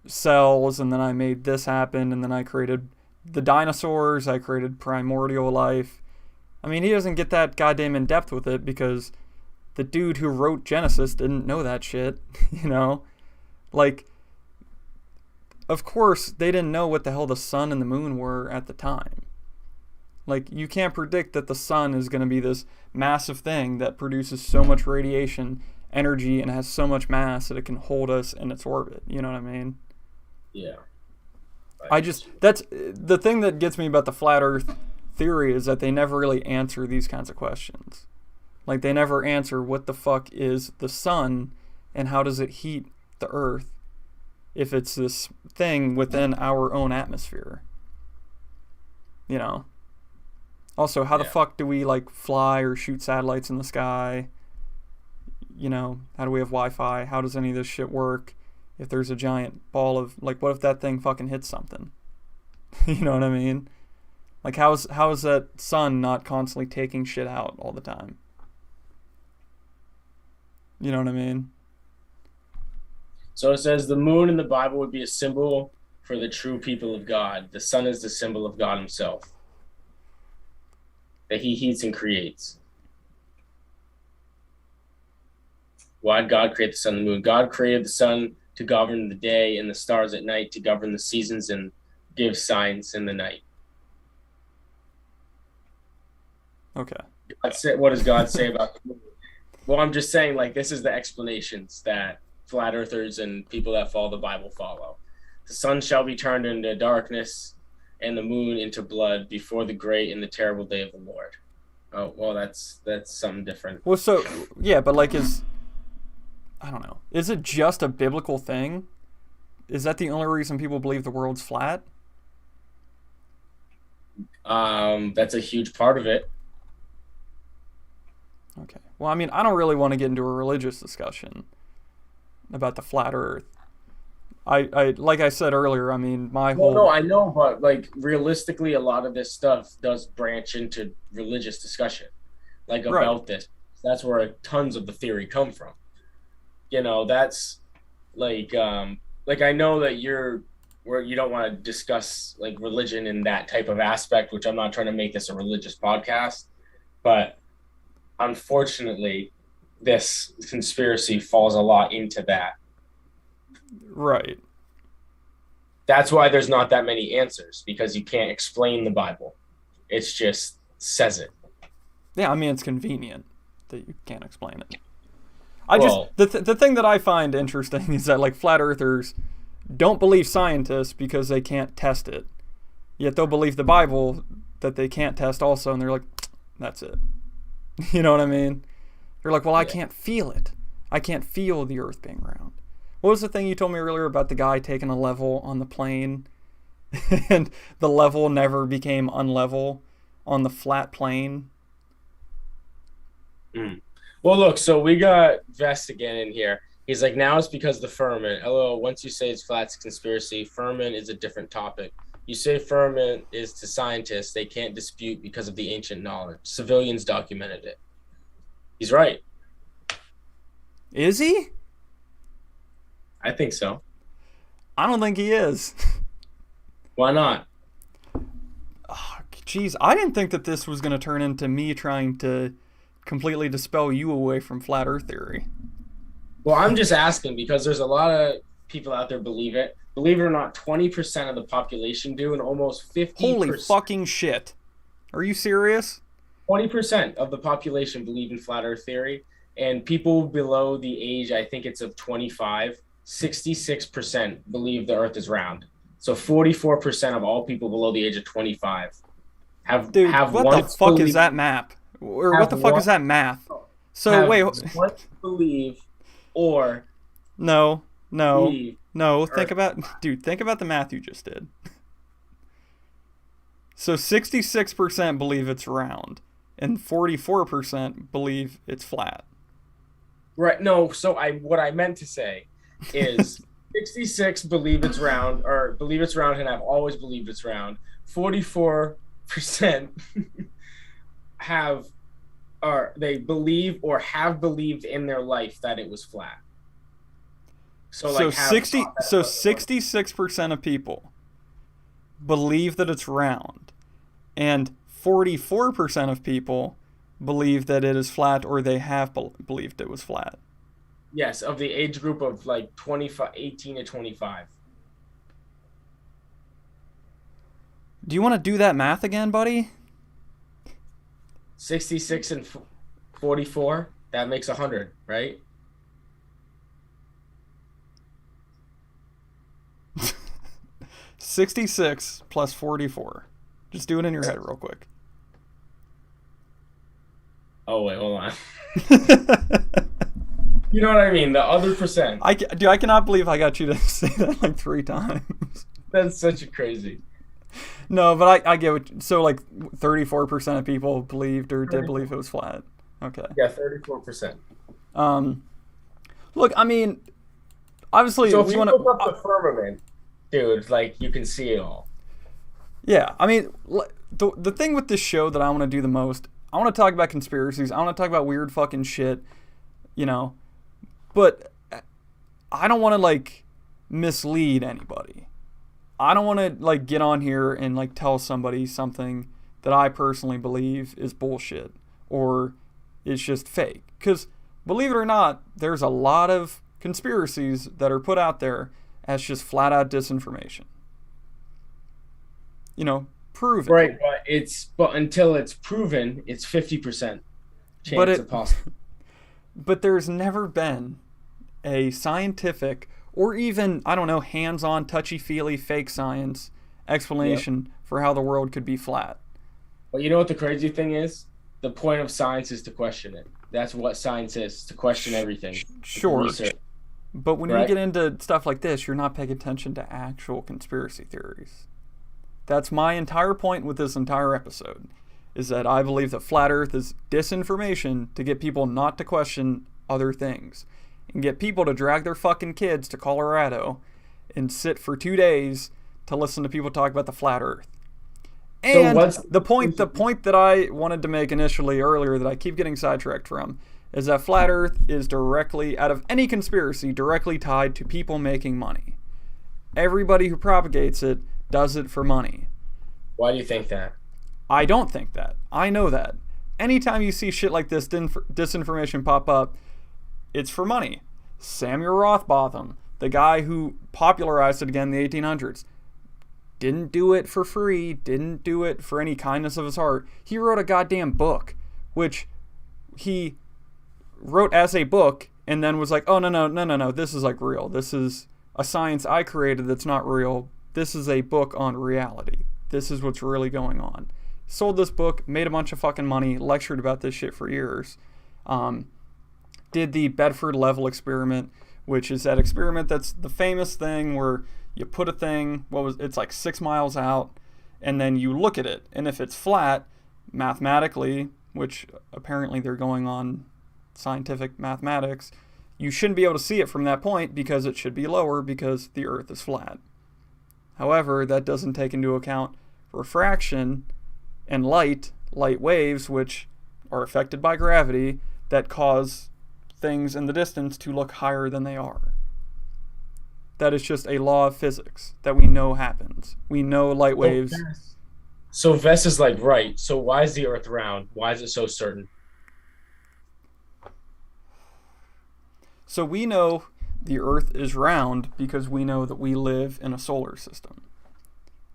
cells and then I made this happen and then I created the dinosaurs, I created primordial life." I mean, he doesn't get that goddamn in depth with it because the dude who wrote Genesis didn't know that shit, Like, of course, they didn't know what the hell the sun and the moon were at the time. Like, you can't predict that the sun is going to be this massive thing that produces so much radiation, energy, and has so much mass that it can hold us in its orbit. You know what I mean? Yeah. That's the thing that gets me about the flat Earth theory is that they never really answer these kinds of questions. Like, they never answer what the fuck is the sun and how does it heat the Earth if it's this thing within our own atmosphere. Also, how the fuck do we fly or shoot satellites in the sky? How do we have Wi-Fi? How does any of this shit work if there's a giant ball of what if that thing fucking hits something? You know what I mean? Like, how is that sun not constantly taking shit out all the time? You know what I mean? So it says the moon in the Bible would be a symbol for the true people of God. The sun is the symbol of God himself, that he heats and creates. Why did God create the sun and the moon? God created the sun to govern the day and the stars at night, to govern the seasons and give signs in the night. Okay. What does God say about the moon? Well, I'm just saying, this is the explanations that flat earthers and people that follow the Bible follow. The sun shall be turned into darkness and the moon into blood before the great and the terrible day of the Lord. Oh, well, that's something different. Well, so, yeah, but I don't know. Is it just a biblical thing? Is that the only reason people believe the world's flat? That's a huge part of it. Okay. Well, I mean, I don't really want to get into a religious discussion about the flat Earth. I like I said earlier, I mean, No, I know, but realistically, a lot of this stuff does branch into religious discussion, about this. That's where tons of the theory come from. That's I know that you don't want to discuss religion in that type of aspect, which I'm not trying to make this a religious podcast, but unfortunately, this conspiracy falls a lot into that. Right. That's why there's not that many answers, because you can't explain the Bible. It's just says it. Yeah, I mean, it's convenient that you can't explain it. The thing that I find interesting is that flat earthers don't believe scientists because they can't test it. Yet they'll believe the Bible that they can't test also, and they're like, that's it. You know what I mean? They're like, well, I can't feel it. I can't feel the Earth being round. What was the thing you told me earlier about the guy taking a level on the plane and the level never became unlevel on the flat plane? Well, look, so we got Vest again in here. He's like, now it's because the firmament. LOL, once you say it's flat, it's conspiracy. Firmament is a different topic. You say firmament is to scientists. They can't dispute because of the ancient knowledge. Civilians documented it. He's right. Is he? I think so. I don't think he is. Why not? Oh, jeez, I didn't think that this was going to turn into me trying to completely dispel you away from flat Earth theory. Well, I'm just asking because there's a lot of people out there believe it. Believe it or not, 20% of the population do, and almost 50%. Holy fucking shit. Are you serious? 20% of the population believe in flat Earth theory, and people below the age, I think it's of 25, 66% believe the Earth is round. So 44% of all people below the age of 25 have Dude, have what the fuck is that map? Or what the fuck is that math? So wait, believe or no, believe. think about the math you just did. So 66% believe it's round and 44% believe it's flat. Right. No, so what I meant to say is 66 believe it's round and I've always believed it's round. 44% they believe or have believed in their life that it was flat. So 66% of people believe that it's round, and 44% of people believe that it is flat, or they have believed it was flat. Yes, of the age group of like 18 to 25. Do you want to do that math again, buddy? 66 and 44, that makes 100, right? $66 plus 44. Just do it in your head real quick. Oh, wait, hold on. You know what I mean? The other percent. I cannot believe I got you to say that like 3 times. That's such a crazy. No, but I get what. So like 34% of people believed or did believe it was flat. Okay. Yeah, 34%. Look, I mean, obviously, so if you look up the firmament, dude, like you can see it all. Yeah, I mean, the thing with this show that I want to do the most, I want to talk about conspiracies. I want to talk about weird fucking shit, you know, but I don't want to like mislead anybody. I don't want to like get on here and like tell somebody something that I personally believe is bullshit or is just fake. Because believe it or not, there's a lot of conspiracies that are put out there as just flat out disinformation. You know, proven. Right, but until it's proven, it's 50% chance of possible. But there's never been a scientific or even, I don't know, hands-on, touchy-feely, fake science explanation for how the world could be flat. Well, you know what the crazy thing is? The point of science is to question it. That's what science is, to question everything. Sure. But when you get into stuff like this, you're not paying attention to actual conspiracy theories. That's my entire point with this entire episode, is that I believe that flat Earth is disinformation to get people not to question other things. And get people to drag their fucking kids to Colorado and sit for 2 days to listen to people talk about the flat Earth. And so the point that I wanted to make initially earlier that I keep getting sidetracked from is that flat Earth is directly, out of any conspiracy, directly tied to people making money. Everybody who propagates it does it for money. Why do you think that? I don't think that. I know that. Anytime you see shit like this disinformation pop up, it's for money. Samuel Rothbotham, the guy who popularized it again in the 1800s, didn't do it for free, didn't do it for any kindness of his heart. He wrote a goddamn book, which he wrote as a book and then was like, oh, no, this is like real. This is a science I created that's not real. This is a book on reality. This is what's really going on. Sold this book, made a bunch of fucking money, lectured about this shit for years. Did the Bedford level experiment, which is that experiment that's the famous thing where you put a thing, it's like 6 miles out, and then you look at it, and if it's flat, mathematically, which apparently they're going on scientific mathematics, you shouldn't be able to see it from that point because it should be lower because the Earth is flat. However, that doesn't take into account refraction and light waves, which are affected by gravity, that cause things in the distance to look higher than they are. That is just a law of physics that we know happens. We know light waves. So Vess is like, right. So why is the Earth round? Why is it so certain? So we know the Earth is round because we know that we live in a solar system.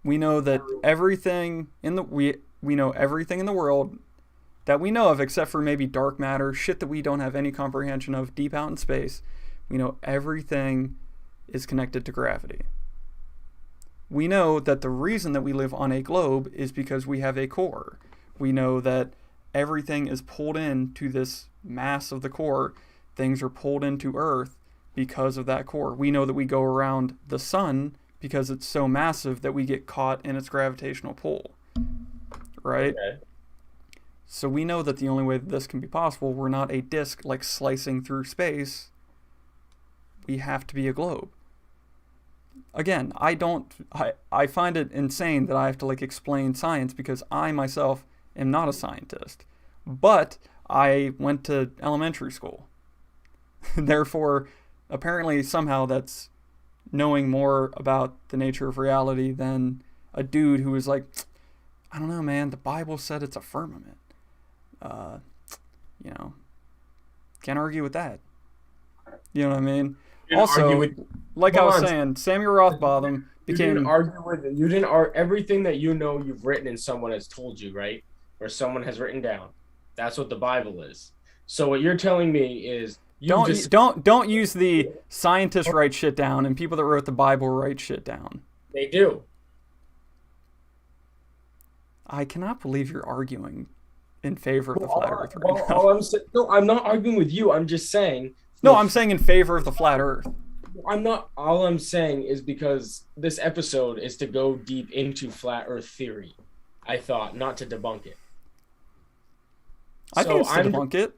We know that everything in the we know everything in the world that we know of, except for maybe dark matter, shit that we don't have any comprehension of deep out in space. We know everything is connected to gravity. We know that the reason that we live on a globe is because we have a core. We know that everything is pulled into this mass of the core. Things are pulled into Earth because of that core. We know that we go around the sun because it's so massive that we get caught in its gravitational pull. Right? Okay. So we know that the only way that this can be possible, we're not a disk like slicing through space. We have to be a globe. Again, I find it insane that I have to like explain science because I myself am not a scientist. But I went to elementary school. Therefore, apparently somehow that's knowing more about the nature of reality than a dude who was like, I don't know, man, the Bible said it's a firmament. You know, can't argue with that. You know what I mean? Also, like I was saying, Samuel Rothbottom became. You didn't argue everything that you know you've written and someone has told you, right? Or someone has written down. That's what the Bible is. So what you're telling me is don't use the scientists write shit down and people that wrote the Bible write shit down. They do. I cannot believe you're arguing in favor of the flat Earth right now. I'm not arguing with you. I'm just saying. No, I'm saying in favor of the flat Earth. I'm not. All I'm saying is because this episode is to go deep into flat Earth theory. I thought, not to debunk it. I think it's to debunk it.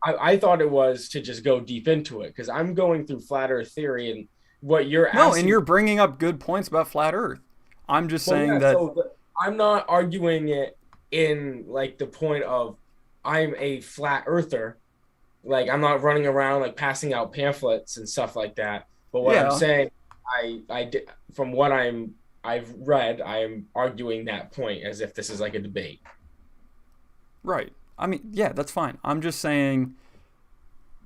I thought it was to just go deep into it because I'm going through flat Earth theory and what you're asking. No, and you're bringing up good points about flat Earth. I'm just saying that. So I'm not arguing it in like the point of I'm a flat earther. Like I'm not running around like passing out pamphlets and stuff like that. But what I'm saying, from what I've read, I am arguing that point as if this is like a debate. Right. I mean, yeah, that's fine. I'm just saying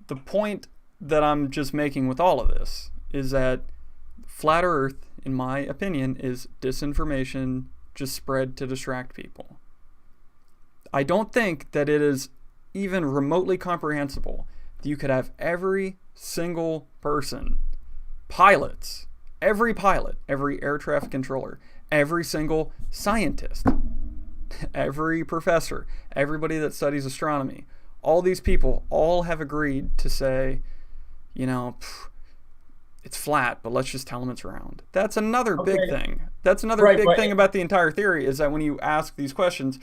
the point that I'm just making with all of this is that flat Earth, in my opinion, is disinformation just spread to distract people. I don't think that it is even remotely comprehensible that you could have every single person, pilots, every pilot, every air traffic controller, every single scientist, every professor, everybody that studies astronomy, all these people all have agreed to say, you know, it's flat, but let's just tell them it's round. That's another big thing. That's another big thing about the entire theory is that when you ask these questions,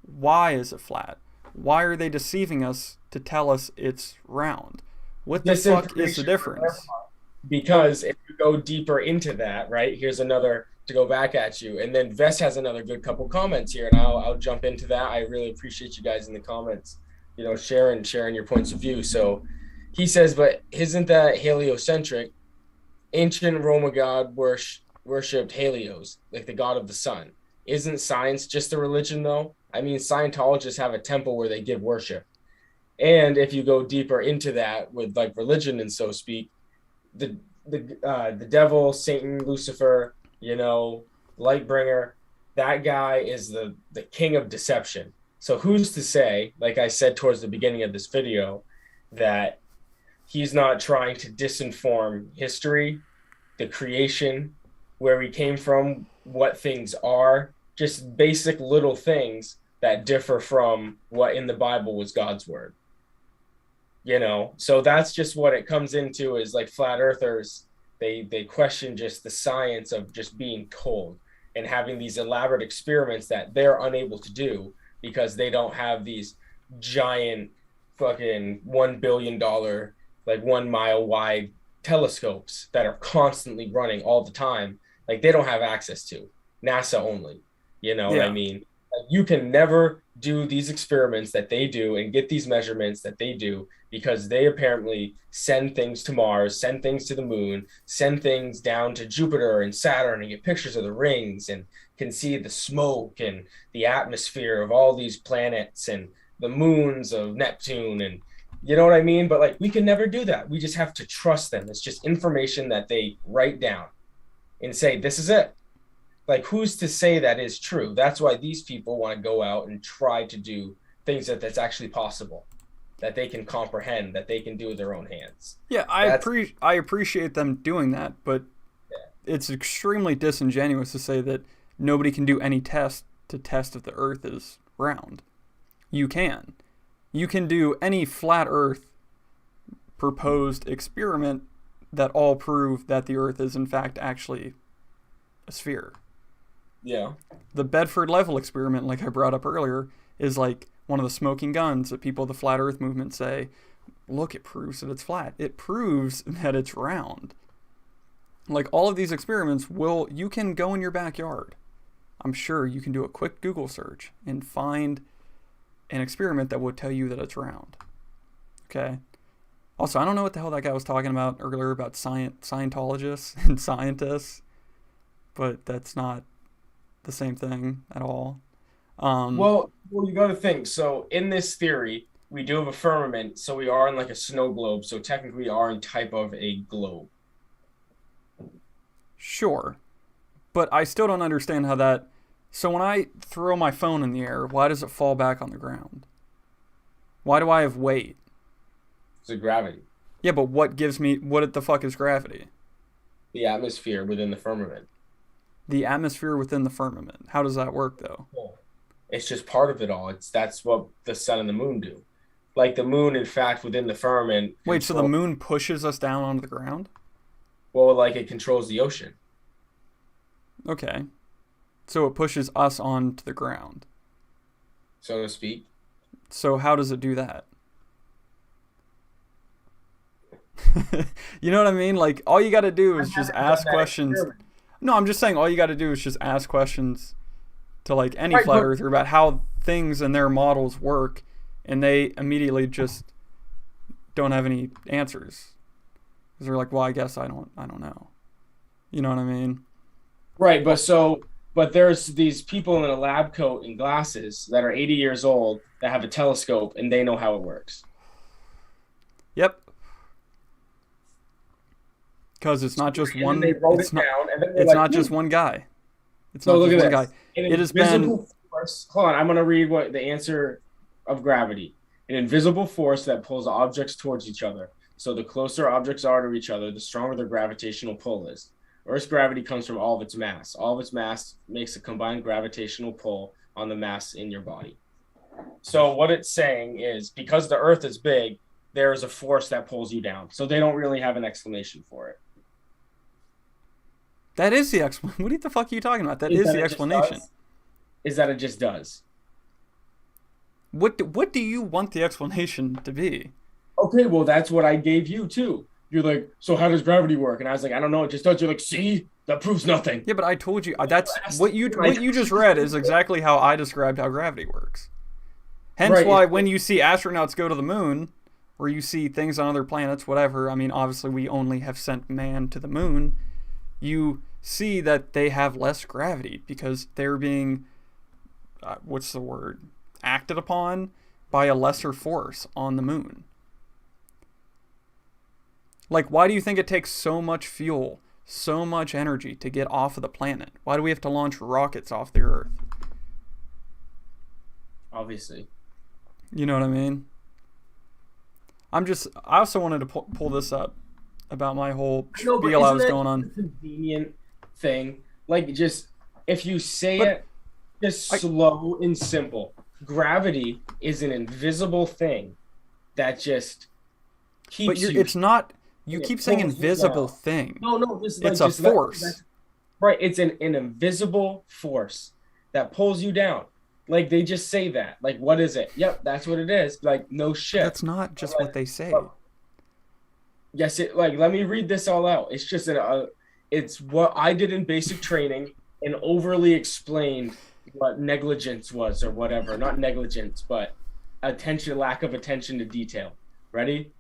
why is it flat? Why are they deceiving us to tell us it's round? What the fuck is the difference? Because if you go deeper into that, right, here's another to go back at you. And then Vess has another good couple comments here, and I'll jump into that. I really appreciate you guys in the comments, you know, sharing your points of view. So he says, but isn't that heliocentric? Ancient Roman god worshipped Helios, like the god of the sun. Isn't science just a religion, though? I mean, Scientologists have a temple where they give worship. And if you go deeper into that with like religion and so speak, the devil, Satan, Lucifer, you know, Lightbringer, that guy is the king of deception. So who's to say, like I said towards the beginning of this video, that he's not trying to disinform history, the creation, where we came from, what things are, just basic little things that differ from what in the Bible was God's word. You know, so that's just what it comes into is like flat earthers, they question just the science of just being told and having these elaborate experiments that they're unable to do because they don't have these giant fucking $1 billion, like 1 mile wide telescopes that are constantly running all the time. Like they don't have access to NASA only, you know what I mean? You can never do these experiments that they do and get these measurements that they do because they apparently send things to Mars, send things to the moon, send things down to Jupiter and Saturn and get pictures of the rings and can see the smoke and the atmosphere of all these planets and the moons of Neptune and you know what I mean? But like we can never do that. We just have to trust them. It's just information that they write down and say, this is it. Like who's to say that is true? That's why these people want to go out and try to do things that's actually possible, that they can comprehend, that they can do with their own hands. Yeah, I appreciate them doing that, but it's extremely disingenuous to say that nobody can do any test to test if the Earth is round. You can. You can do any flat Earth proposed experiment that all prove that the Earth is in fact actually a sphere. Yeah. The Bedford level experiment, like I brought up earlier, is like one of the smoking guns that people of the flat Earth movement say, look, it proves that it's flat. It proves that it's round. Like all of these experiments you can go in your backyard. I'm sure you can do a quick Google search and find an experiment that would tell you that it's round. Okay? Also, I don't know what the hell that guy was talking about earlier about Scientologists and scientists, but that's not the same thing at all. Well, you got to think. So in this theory, we do have a firmament, so we are in like a snow globe. So technically, we are in type of a globe. Sure, but I still don't understand how that. So when I throw my phone in the air, why does it fall back on the ground? Why do I have weight? It's a gravity. Yeah, but what the fuck is gravity? The atmosphere within the firmament. The atmosphere within the firmament. How does that work, though? It's just part of it all. That's what the sun and the moon do. Like the moon, in fact, within the firmament. Wait, so the moon pushes us down onto the ground? Well, like it controls the ocean. Okay. So it pushes us onto the ground. So to speak. So how does it do that? You know what I mean? Like, all you got to do is just ask questions. No, I'm just saying all you got to do is just ask questions to like any flat earther about how things and their models work, and they immediately just don't have any answers. Because they're like, well, I guess I don't know. You know what I mean? Right, but there's these people in a lab coat and glasses that are 80 years old that have a telescope and they know how it works. Yep. Because it's not just one. It's not just one guy. It's not just one guy. It has been. Force, hold on, I'm going to read what the answer of gravity. An invisible force that pulls objects towards each other. So the closer objects are to each other, the stronger their gravitational pull is. Earth's gravity comes from all of its mass. All of its mass makes a combined gravitational pull on the mass in your body. So what it's saying is because the Earth is big, there is a force that pulls you down. So they don't really have an explanation for it. That is the explanation. What the fuck are you talking about? That is the explanation. Is that it just does. What do you want the explanation to be? Okay, well, that's what I gave you, too. You're like, so how does gravity work? And I was like, I don't know. It just does. You're like, see? That proves nothing. Yeah, but I told you. That's what you just read is exactly how I described how gravity works. Hence why when you see astronauts go to the moon, or you see things on other planets, whatever, I mean, obviously we only have sent man to the moon, you see that they have less gravity because they're being, acted upon by a lesser force on the moon. Like, why do you think it takes so much fuel, so much energy to get off of the planet? Why do we have to launch rockets off the Earth? Obviously. You know what I mean? I also wanted to pull this up about my whole spiel I was going on. Convenient thing. Like, just, if you say it, just slow and simple. Gravity is an invisible thing that just keeps you. But it's not. You keep saying invisible thing. No, it's a force. Right, it's an invisible force that pulls you down. Like, they just say that. Like, what is it? Yep, that's what it is. Like, no shit. That's not just what they say. Yes, let me read this all out. It's just it's what I did in basic training and overly explained what negligence was or whatever. Not negligence, but lack of attention to detail. Ready?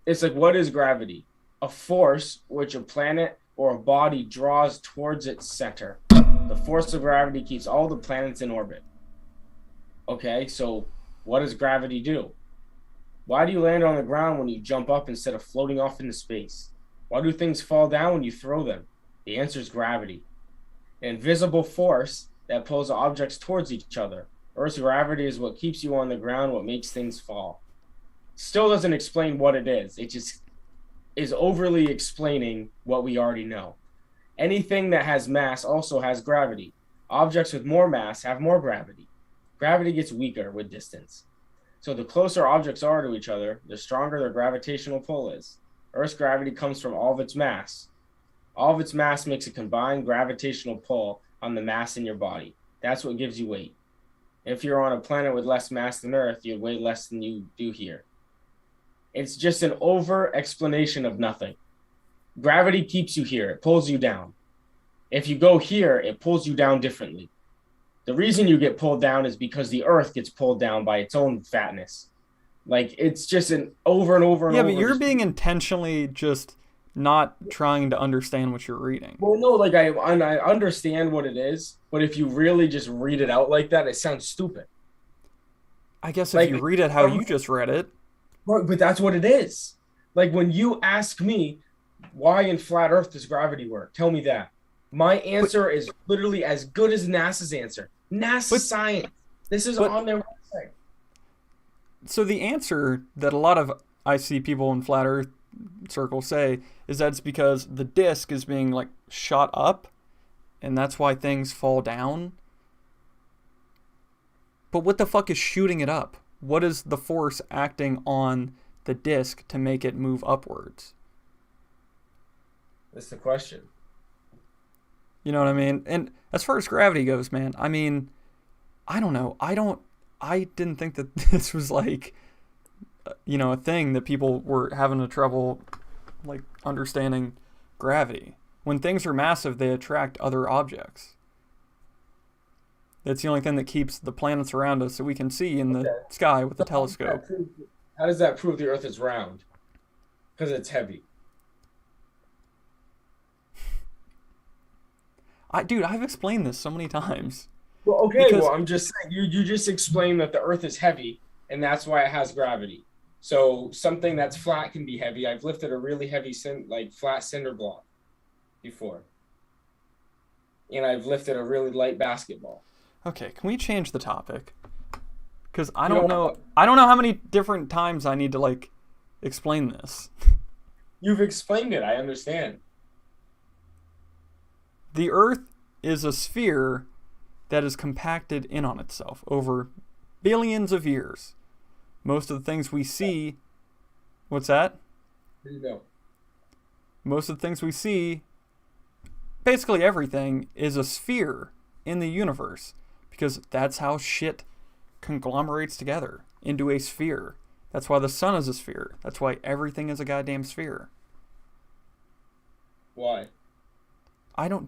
It's like, what is gravity? A force which a planet or a body draws towards its center. The force of gravity keeps all the planets in orbit. Okay, so what does gravity do? Why do you land on the ground when you jump up instead of floating off into space? Why do things fall down when you throw them? The answer is gravity. An invisible force that pulls objects towards each other. Earth's gravity is what keeps you on the ground, what makes things fall. Still doesn't explain what it is. It just is overly explaining what we already know. Anything that has mass also has gravity. Objects with more mass have more gravity. Gravity gets weaker with distance. So the closer objects are to each other, the stronger their gravitational pull is. Earth's gravity comes from all of its mass. All of its mass makes a combined gravitational pull on the mass in your body. That's what gives you weight. If you're on a planet with less mass than Earth, you'd weigh less than you do here. It's just an over explanation of nothing. Gravity keeps you here. It pulls you down. If you go here, it pulls you down differently. The reason you get pulled down is because the Earth gets pulled down by its own fatness. Like, it's just an over and over and over. Yeah, but you're being intentionally just not trying to understand what you're reading. Well, no, like, I understand what it is, but if you really just read it out like that, it sounds stupid. I guess if you read it how you just read it. Right, but that's what it is. Like, when you ask me, why in flat Earth does gravity work? Tell me that. My answer is literally as good as NASA's answer. NASA science. This is on their website. So the answer that a lot of I see people in flat Earth circles say is that it's because the disk is being like shot up, and that's why things fall down. But what the fuck is shooting it up? What is the force acting on the disk to make it move upwards? That's the question. You know what I mean? And as far as gravity goes, man, I mean, I don't know. I didn't think that this was like, a thing that people were having a trouble like understanding gravity. When things are massive, they attract other objects. That's the only thing that keeps the planets around us so we can see in the sky with the telescope. How does that prove the Earth is round? Because it's heavy. Dude, I've explained this so many times. Well, okay, I'm just saying, you just explained that the Earth is heavy, and that's why it has gravity. So something that's flat can be heavy. I've lifted a really heavy, flat cinder block before. And I've lifted a really light basketball. Okay, can we change the topic? Because I don't know how many different times I need to, like, explain this. You've explained it, I understand. The Earth is a sphere that is compacted in on itself over billions of years. Most of the things we see... What's that? There you go. Most of the things we see, basically everything, is a sphere in the universe. Because that's how shit conglomerates together into a sphere. That's why the sun is a sphere. That's why everything is a goddamn sphere. Why?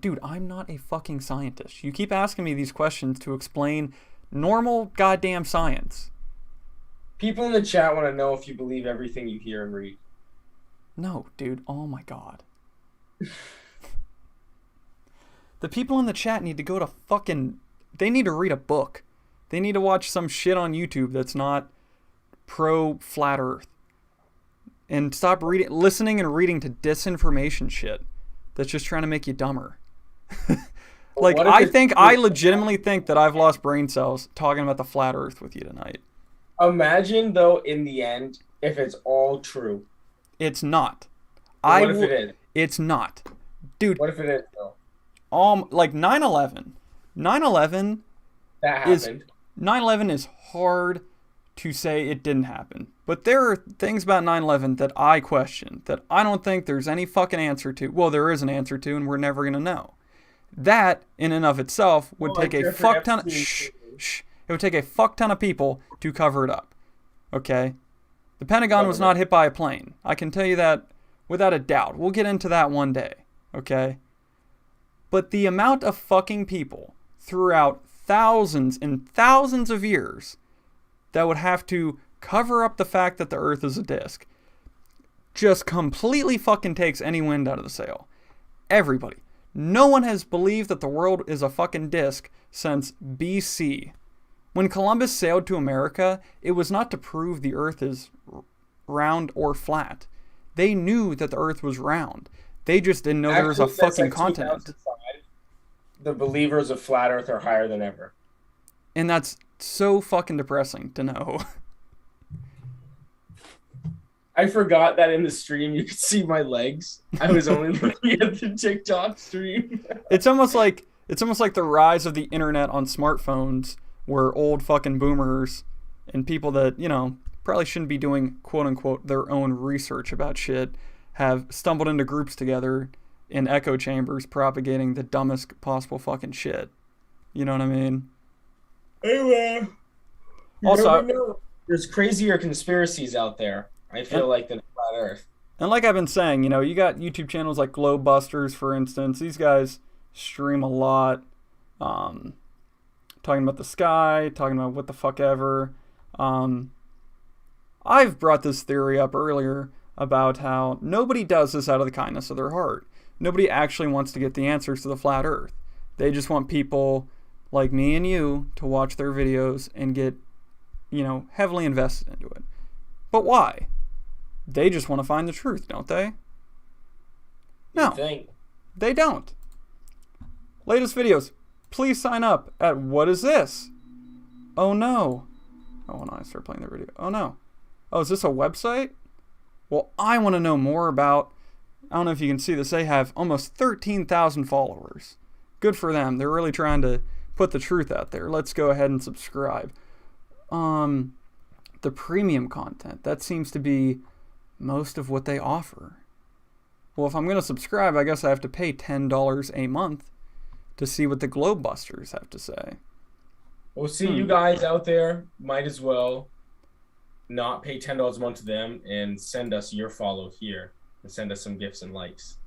Dude, I'm not a fucking scientist. You keep asking me these questions to explain normal goddamn science. People in the chat want to know if you believe everything you hear and read. No, dude. Oh my god. The people in the chat need to go to fucking... They need to read a book. They need to watch some shit on YouTube that's not pro-flat Earth. And stop listening and reading to disinformation shit that's just trying to make you dumber. Like, I legitimately think that I've lost brain cells talking about the flat Earth with you tonight. Imagine, though, in the end, if it's all true. It's not. What if it is? It's not. Dude. What if it is, though? Like 9/11. 9/11 that happened. 9/11 is hard to say it didn't happen. But there are things about 9/11 that I question, that I don't think there's any fucking answer to. Well, there is an answer to, and we're never going to know. That, in and of itself, would take a fuck ton of... It would take a fuck ton of people to cover it up. Okay? The Pentagon was not hit by a plane. I can tell you that without a doubt. We'll get into that one day. Okay? But the amount of fucking people throughout thousands and thousands of years that would have to cover up the fact that the Earth is a disk just completely fucking takes any wind out of the sail. Everybody. No one has believed that the world is a fucking disk since BC. When Columbus sailed to America, it was not to prove the Earth is round or flat. They knew that the Earth was round. They just didn't know there was a fucking continent. The believers of flat Earth are higher than ever. And that's so fucking depressing to know. I forgot that in the stream you could see my legs. I was only looking at the TikTok stream. It's almost like the rise of the internet on smartphones, where old fucking boomers and people that, probably shouldn't be doing quote unquote their own research about shit have stumbled into groups together in echo chambers propagating the dumbest possible fucking shit. You know what I mean? Anyway. Also, there's crazier conspiracies out there, I feel like, than flat Earth. And like I've been saying, you got YouTube channels like Globebusters, for instance. These guys stream a lot, talking about the sky, talking about what the fuck ever. I've brought this theory up earlier about how nobody does this out of the kindness of their heart. Nobody actually wants to get the answers to the flat Earth. They just want people like me and you to watch their videos and get, heavily invested into it. But why? They just want to find the truth, don't they? No, they don't. Latest videos. Please sign up at what is this? Oh no. Oh, when I start playing their video. Oh no. Oh, is this a website? Well, I want to know more about, I don't know if you can see this, they have almost 13,000 followers. Good for them. They're really trying to put the truth out there. Let's go ahead and subscribe. The premium content, that seems to be most of what they offer. Well, if I'm going to subscribe, I guess I have to pay $10 a month to see what the Globebusters have to say. Well, see, you guys out there might as well not pay $10 a month to them and send us your follow here and send us some gifts and likes.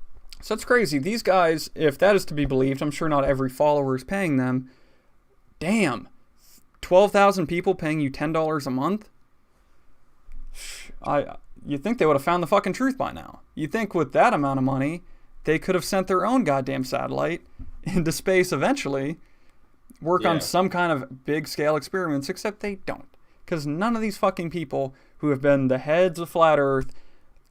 So that's crazy. These guys, if that is to be believed, I'm sure not every follower is paying them. Damn. 12,000 people paying you $10 a month? You think they would have found the fucking truth by now. You think with that amount of money, they could have sent their own goddamn satellite into space eventually, work on some kind of big scale experiments, except they don't. Because none of these fucking people who have been the heads of flat Earth,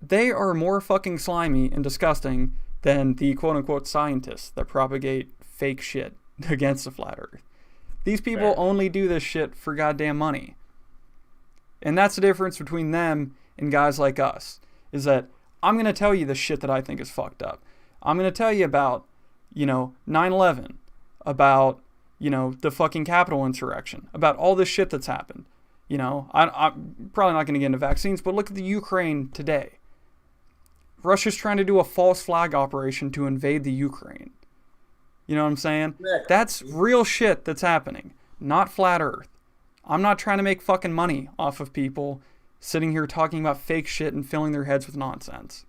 they are more fucking slimy and disgusting than the quote unquote scientists that propagate fake shit against the flat Earth. These people only do this shit for goddamn money. And that's the difference between them and guys like us, is that I'm going to tell you the shit that I think is fucked up. I'm going to tell you about, 9/11, about, the fucking Capitol insurrection, about all this shit that's happened. I'm probably not going to get into vaccines, but look at the Ukraine today. Russia's trying to do a false flag operation to invade the Ukraine. You know what I'm saying? That's real shit that's happening, not flat Earth. I'm not trying to make fucking money off of people sitting here talking about fake shit and filling their heads with nonsense.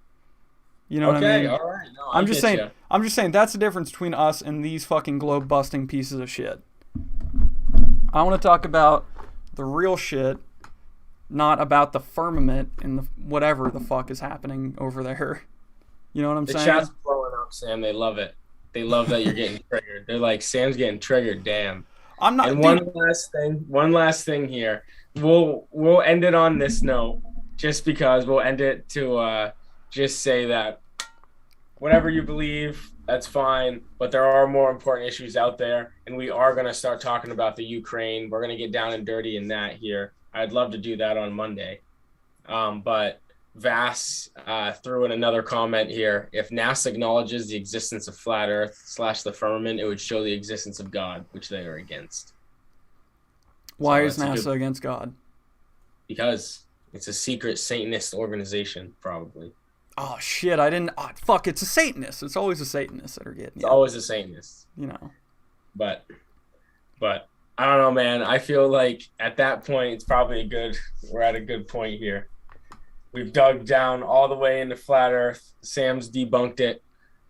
You know what I mean? All right. No, I'm just saying that's the difference between us and these fucking globe busting pieces of shit. I want to talk about the real shit, not about the firmament and the whatever the fuck is happening over there. You know what I'm saying? The chat's blowing up, Sam. They love it. They love that you're getting triggered. They're like, Sam's getting triggered. Damn. I'm not. And one last thing here. We'll end it on this note, just because we'll end it to just say that whatever you believe, that's fine. But there are more important issues out there, and we are going to start talking about the Ukraine. We're going to get down and dirty in that here. I'd love to do that on Monday. But Vass threw in another comment here. If NASA acknowledges the existence of flat Earth / the firmament, it would show the existence of God, which they are against. Why is NASA against God? Because it's a secret Satanist organization, probably. Oh, shit. I didn't... Oh, fuck, it's a Satanist. It's always a Satanist that are getting... It's always a Satanist. But I don't know, man. I feel like at that point, it's probably we're at a good point here. We've dug down all the way into flat Earth. Sam's debunked it.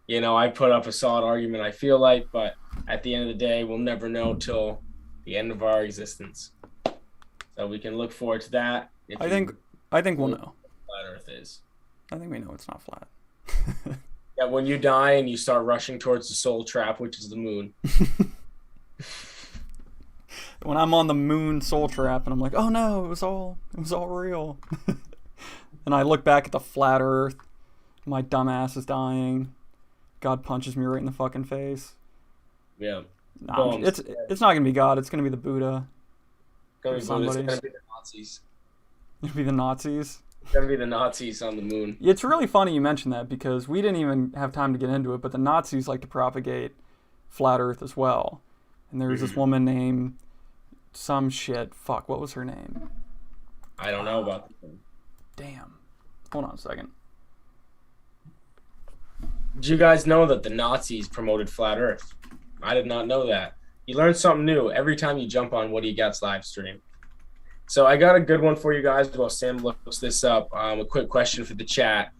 I put up a solid argument, I feel like, but at the end of the day, we'll never know till the end of our existence. So we can look forward to that. I think we'll know. Flat Earth is. I think we know it's not flat. Yeah, when you die and you start rushing towards the soul trap, which is the moon. When I'm on the moon soul trap and I'm like, oh no, it was all real. And I look back at the flat Earth, my dumb ass is dying. God punches me right in the fucking face. Yeah. Nah, it's not gonna be God. It's gonna be the Buddha. It's gonna be the Nazis. It'll be the Nazis. It's gonna be the Nazis on the moon. It's really funny you mentioned that because we didn't even have time to get into it, but the Nazis like to propagate flat Earth as well. And there's this woman named some shit. Fuck, what was her name? I don't know about that. Damn. Hold on a second. Did you guys know that the Nazis promoted flat Earth? I did not know that. You learn something new every time you jump on What Do You Got's live stream. So I got a good one for you guys while Sam looks this up. A quick question for the chat.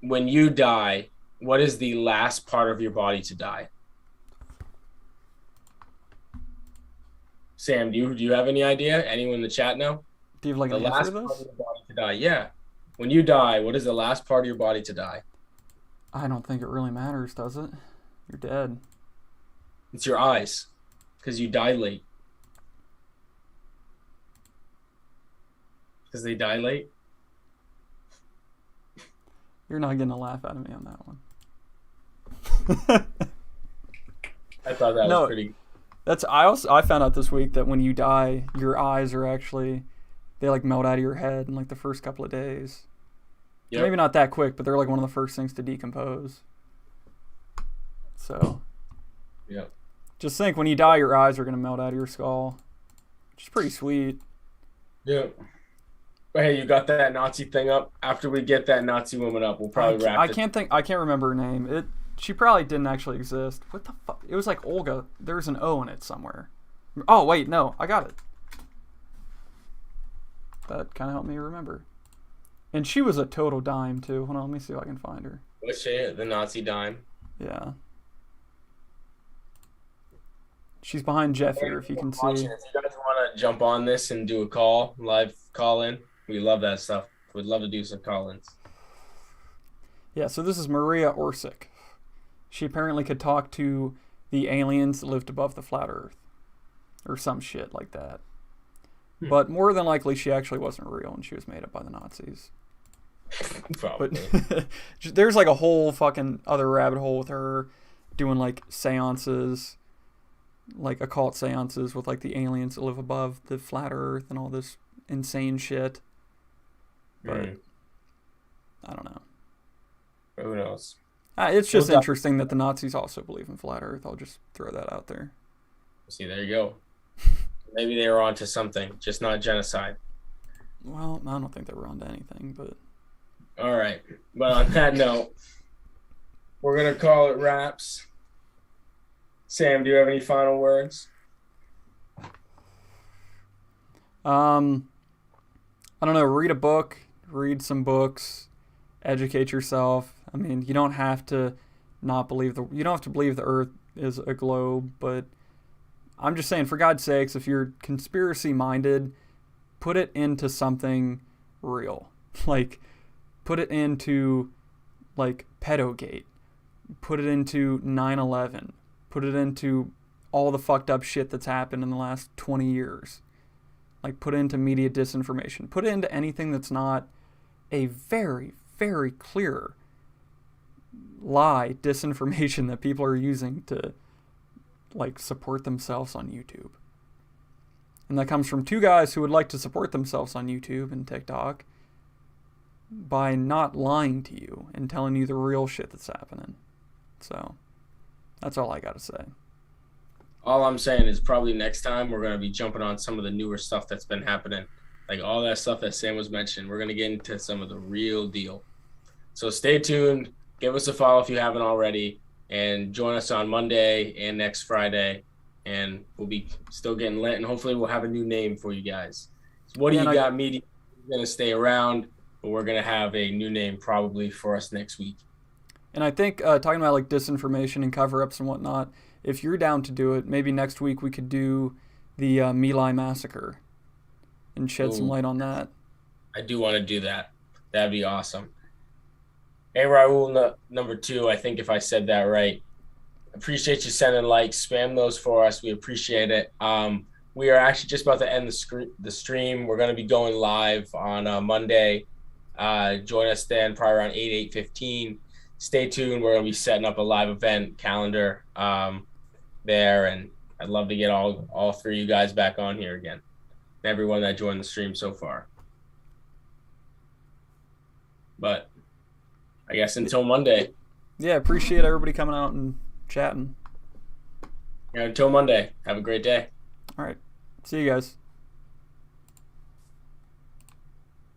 When you die, what is the last part of your body to die? Sam, do you have any idea? Anyone in the chat know? Do you have like the an last answer to part this? of your body to die? Yeah. When you die, what is the last part of your body to die? I don't think it really matters, does it? You're dead. It's your eyes, because you dilate. Because they dilate? You're not getting a laugh out of me on that one. I thought that was pretty. I found out this week that when you die, your eyes are actually, they like melt out of your head in like the first couple of days. Yep. Maybe not that quick, but they're like one of the first things to decompose. So, yeah. Just think, when you die, your eyes are gonna melt out of your skull, which is pretty sweet. Yeah. But hey, you got that Nazi thing up? After we get that Nazi woman up, we'll probably wrap it. I can't remember her name. She probably didn't actually exist. What the fuck? It was like Olga. There's an O in it somewhere. Oh, wait, no. I got it. That kind of helped me remember. And she was a total dime, too. Hold on, let me see if I can find her. Was she the Nazi dime? Yeah. She's behind Jeff here, if you can see. If you guys want to jump on this and do a live call-in, we love that stuff. We'd love to do some call-ins. Yeah, so this is Maria Orsic. She apparently could talk to the aliens that lived above the flat Earth. Or some shit like that. But more than likely, she actually wasn't real and she was made up by the Nazis. Probably. But there's like a whole fucking other rabbit hole with her doing like seances, like occult seances with like the aliens that live above the flat Earth and all this insane shit. But I don't know. Who knows? It's just interesting that the Nazis also believe in flat Earth. I'll just throw that out there. See, there you go. Maybe they were onto something, just not genocide. Well, I don't think they were onto anything, but... All right. But on that note, we're going to call it wraps. Sam, do you have any final words? I don't know. Read a book. Read some books. Educate yourself. I mean, you don't have to believe the Earth is a globe, but I'm just saying, for God's sakes, if you're conspiracy minded, put it into something real. Like, put it into like Pedogate. Put it into 9/11. Put it into all the fucked up shit that's happened in the last 20 years. Like, put it into media disinformation. Put it into anything that's not a very, very clear lie, disinformation that people are using to, like, support themselves on YouTube. And that comes from two guys who would like to support themselves on YouTube and TikTok by not lying to you and telling you the real shit that's happening. So, that's all I gotta say. All I'm saying is probably next time we're going to be jumping on some of the newer stuff that's been happening. Like all that stuff that Sam was mentioning. We're going to get into some of the real deal. So stay tuned. Give us a follow if you haven't already. And join us on Monday and next Friday. And we'll be still getting lit. And hopefully we'll have a new name for you guys. So What Do You Got Media is going to stay around. But we're going to have a new name probably for us next week. And I think talking about like disinformation and cover-ups and whatnot, if you're down to do it, maybe next week we could do the My Lai massacre and shed some Ooh, light on that. I do want to do that. That'd be awesome. Hey, Raul, number 2, I think if I said that right. Appreciate you sending likes. Spam those for us. We appreciate it. We are actually just about to end the stream. We're going to be going live on Monday. Join us then, probably around 8:15. Stay tuned. We're going to be setting up a live event calendar there, and I'd love to get all 3 of you guys back on here again. Everyone that joined the stream so far. But I guess until Monday. Yeah, appreciate everybody coming out and chatting. Yeah, until Monday. Have a great day. All right. See you guys.